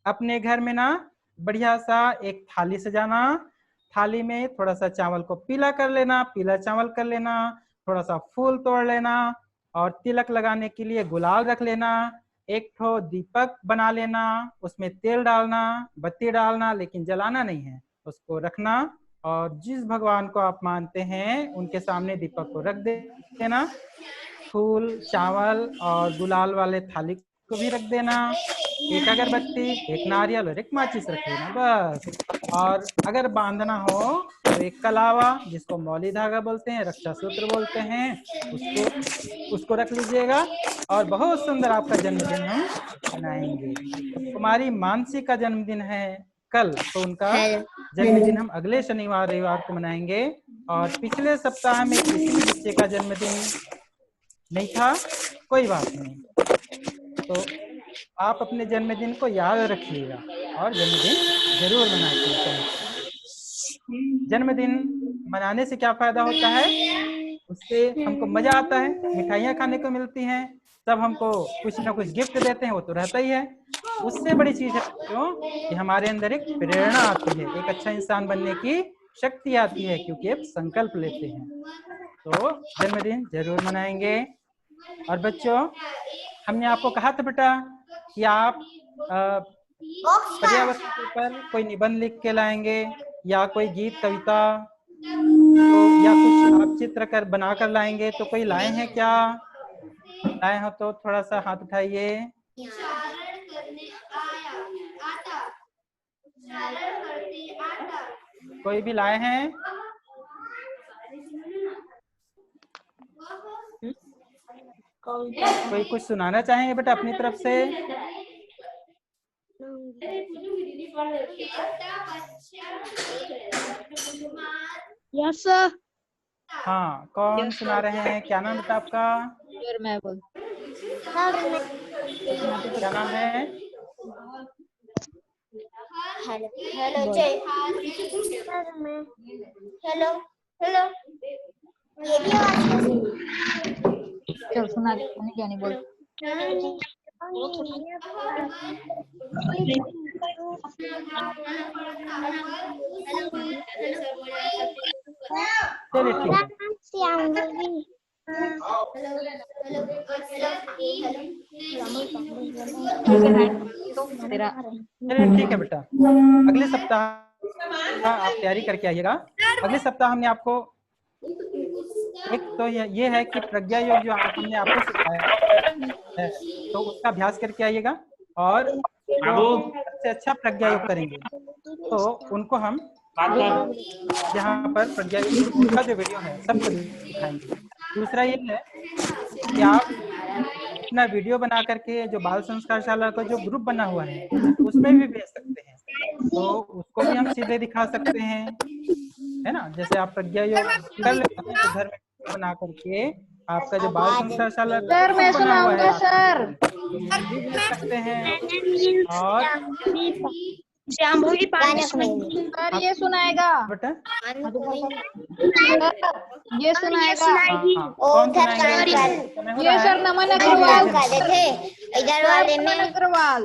अपने घर में ना बढ़िया सा एक थाली सजाना, थाली में थोड़ा सा चावल को पीला कर लेना, पीला चावल कर लेना, थोड़ा सा फूल तोड़ लेना और तिलक लगाने के लिए गुलाल रख लेना, एक ठो दीपक बना लेना, उसमें तेल डालना, बत्ती डालना, लेकिन जलाना नहीं है, उसको रखना और जिस भगवान को आप मानते हैं उनके सामने दीपक को रख देना, फूल, चावल और गुलाल वाले थाली को भी रख देना, एक अगरबत्ती, एक नारियल और एक माचिस रख लेना बस। और अगर बांधना हो तो एक कलावा, जिसको मौली धागा बोलते हैं, रक्षा सूत्र बोलते हैं, उसको रख लीजिएगा और बहुत सुंदर आपका जन्मदिन हम मनाएंगे। कुमारी मानसी का जन्मदिन है कल, तो उनका जन्मदिन हम अगले शनिवार रविवार को मनाएंगे। और पिछले सप्ताह में किसी भी बच्चे का जन्मदिन नहीं था, कोई बात नहीं, तो आप अपने जन्मदिन को याद रखिएगा और जन्मदिन जरूर मनाइएगा। जन्मदिन मनाने से क्या फायदा होता है, उससे हमको मजा आता है, मिठाइयाँ खाने को मिलती हैं, सब हमको कुछ ना कुछ गिफ्ट देते हैं, वो तो रहता ही है। उससे बड़ी चीज है क्यों कि हमारे अंदर एक प्रेरणा आती है, एक अच्छा इंसान बनने की शक्ति आती है, क्योंकि एक संकल्प लेते हैं। तो जन्मदिन जरूर मनाएंगे। और बच्चों, हमने आपको कहा था बेटा कि आप पर्यावरण के ऊपर कोई निबंध लिख के लाएंगे या कोई गीत कविता तो या कुछ आप चित्र कर बना कर लाएंगे, तो कोई लाए हैं क्या? लाए हो तो थोड़ा सा हाथ उठाइए। कोई भी लाए हैं? कोई कुछ सुनाना चाहेंगे बेटा अपनी तरफ से? Yes sir. हाँ, कौन सुना रहे हैं? क्या नाम बेटा आपका? मैं बोल। क्या नाम है? हेलो जय, हेलो हेलो, ये क्या आवाज है? चल सुना दे, क्या नहीं बोल। चलिए ठीक है। चलिए ठीक है बेटा, अगले सप्ताह आप तैयारी करके आइएगा। अगले सप्ताह हमने आपको एक तो ये है कि प्रज्ञा योग जो हमने आपको सिखाया है तो उसका अभ्यास करके आइएगा और सबसे अच्छा प्रज्ञा योग करेंगे तो उनको हम यहाँ पर प्रज्ञा योग का जो वीडियो है सबको दिखाएंगे। दूसरा ये है कि आप अपना वीडियो बना करके जो बाल संस्कारशाला का जो ग्रुप बना हुआ है उसमें भी भेज सकते हैं, तो उसको भी हम सीधे दिखा सकते हैं, है ना। जैसे आप प्रज्ञा योग कर लेते हैं तो घर में बना करके आपका जो बाल संस्कारशाला सर मैं सुनाऊंगा सर, भेज सकते हैं। और सर ये सुनाएगा बेटा ये सुनाएगा। कौन सुनाएगा? ये सर नमन अग्रवाल थे इधर वाले नमन अग्रवाल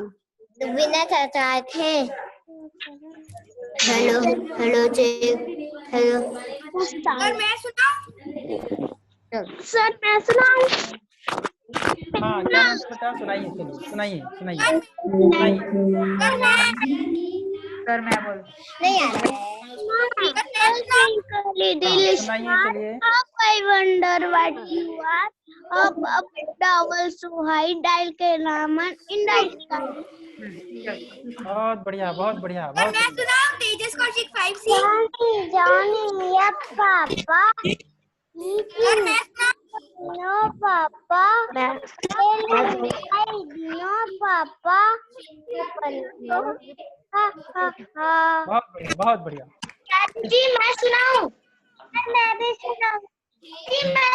विनय चाचा थे। हेलो हेलो जय, हेलो और मैं सुनाऊं? सर मैं सुनाऊं? हाँ क्या नाम है बेटा? सुनाइए, चलिए सुनाइए सुनाइए सुनाइए। सर मैं बोल नहीं आ रहा है। हाँ सुनाइए, चलिए। I wonder what you are. Up double so high dial के नामन in dial का। बहुत बढ़िया, बहुत बढ़िया, बहुत बढ़िया। तेजस कौशिक 5C। Johnny, yes पापा। No पापा। No पापा। हा हा हा। बहुत बढ़िया, बहुत बढ़िया। जी मैं सुनाऊं? मैं भी सुनाऊं? जी मैं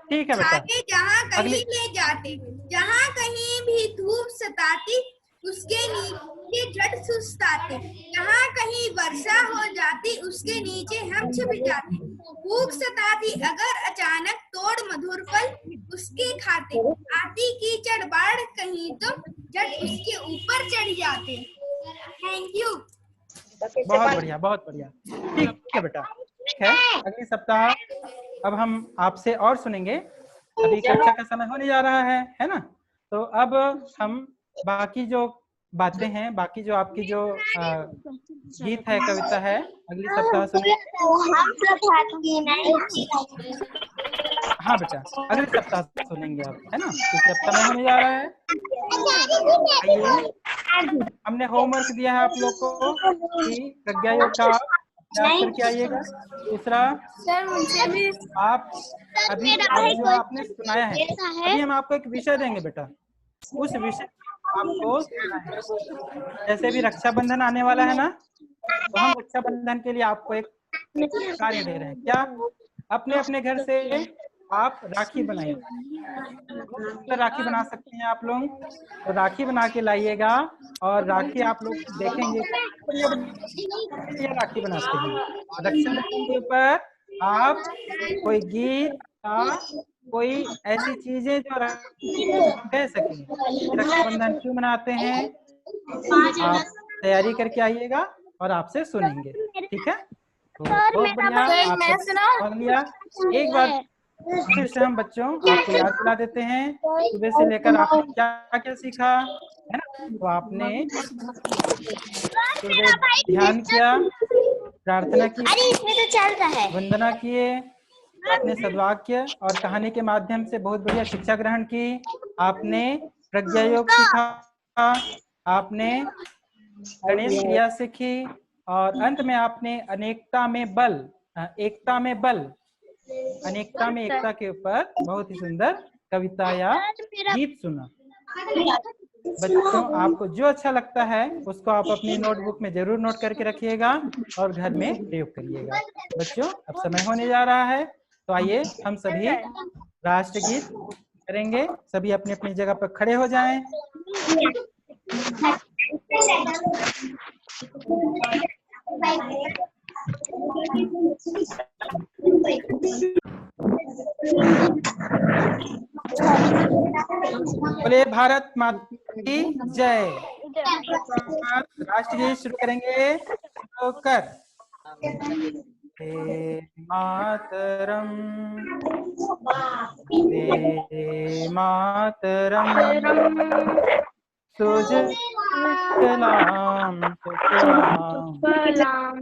ठीक है बेटा। जहाँ अगली कहीं ले जाते, जहाँ कहीं भी धूप सताती, उसके नीचे झट सुस्ताते, जहाँ कहीं वर्षा हो जाती, उसके नीचे हम छिप जाते, भूख सताती अगर अचानक तोड़ मधुर फल उसके खाते, आती कीचड़ बाढ़ कहीं तो झट उसके ऊपर चढ़ जाते। Thank you. बहुत बढ़िया, बहुत बढ़िया। ठीक है बेटा, ठीक है। अगले सप्ताह अब हम आपसे और सुनेंगे। अभी कक्षा का समय होने जा रहा है ना? तो अब हम बाकी जो बातें हैं, बाकी जो आपकी जो गीत है, कविता है, अगले सप्ताह सुनेंगे। हाँ बेटा, अगले सप्ताह सुनेंगे आप, है ना? क्योंकि अब समय होने जा रहा है। आइए, हमने होमवर्क दिया है आप लोग को कि प्रज्ञा योग का अभ्यास करके आइएगा। दूसरा, आप अभी जो आपने सुनाया है, अभी हम आपको एक विषय देंगे बेटा, उस विषय आपको सुनाना है। जैसे भी रक्षाबंधन आने वाला है ना, तो हम रक्षाबंधन के लिए आपको एक कार्य दे रहे हैं। क्या? अपने अपने घर से आप राखी बनाइए। राखी बना सकते हैं आप लोग, तो राखी बना के लाइएगा और राखी आप लोग देखेंगे बढ़िया राखी बनाते हैं। रक्षाबंधन के ऊपर आप कोई गीत या कोई ऐसी चीजें जो कह सकें रक्षाबंधन क्यों मनाते हैं, आप तैयारी करके आइएगा और आपसे सुनेंगे। ठीक है? तो बहुत बढ़िया, आप लिया। एक बार फिर से हम बच्चों आपको याद दिला देते हैं, सुबह से लेकर आपने क्या क्या सीखा है ना? तो आपने सुबह ध्यान किया, प्रार्थना की, इसमें तो चल रहा है। वंदना किए, आपने सद्वाक्य और कहानी के माध्यम से बहुत बढ़िया शिक्षा ग्रहण की, आपने प्रज्ञा योग सीखा, आपने गणेश क्रिया सीखी और अंत में आपने अनेकता में बल, एकता में बल, अनेकता में एकता के ऊपर बहुत ही सुंदर कविता या गीत सुना। बच्चों, आपको जो अच्छा लगता है उसको आप अपनी नोटबुक में जरूर नोट करके रखिएगा और घर में प्रयोग करिएगा। बच्चों, अब समय होने जा रहा है, तो आइए हम सभी राष्ट्रगीत करेंगे। सभी अपनी अपनी जगह पर खड़े हो जाएं। बोले भारत माता की जय। राष्ट्रगीत शुरू करेंगे। कर मातरम, मातरम, सुजलाम सुफलाम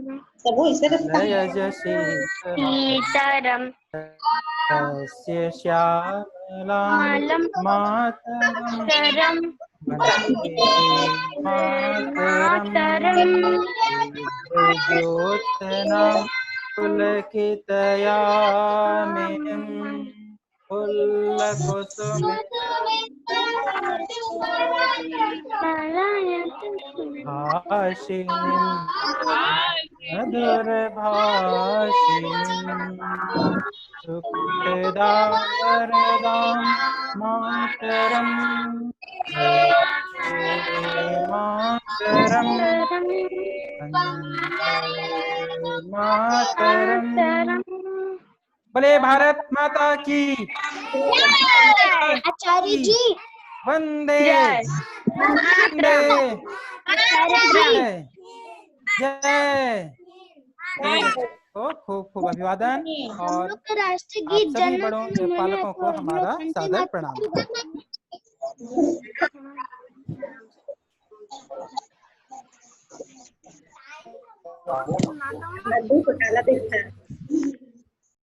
जय सीताराम तस्य श्यामलां मातरम मातरम ज्योत्स्ना पुलकितयामिनीं भाषिणीं मधुरभाषिणीं सुखदावरदां मातरं मातरं मातरं। बोले भारत माता की। आचार्य जी वंदे जय वंदे जय जय। तो खूब खूब अभिवादन हम और लोग का राष्ट्रीय आप गीत सभी जन बड़ों गण मन पालकों को तो हम हमारा लोग वंदे सादर प्रणाम। मातरम।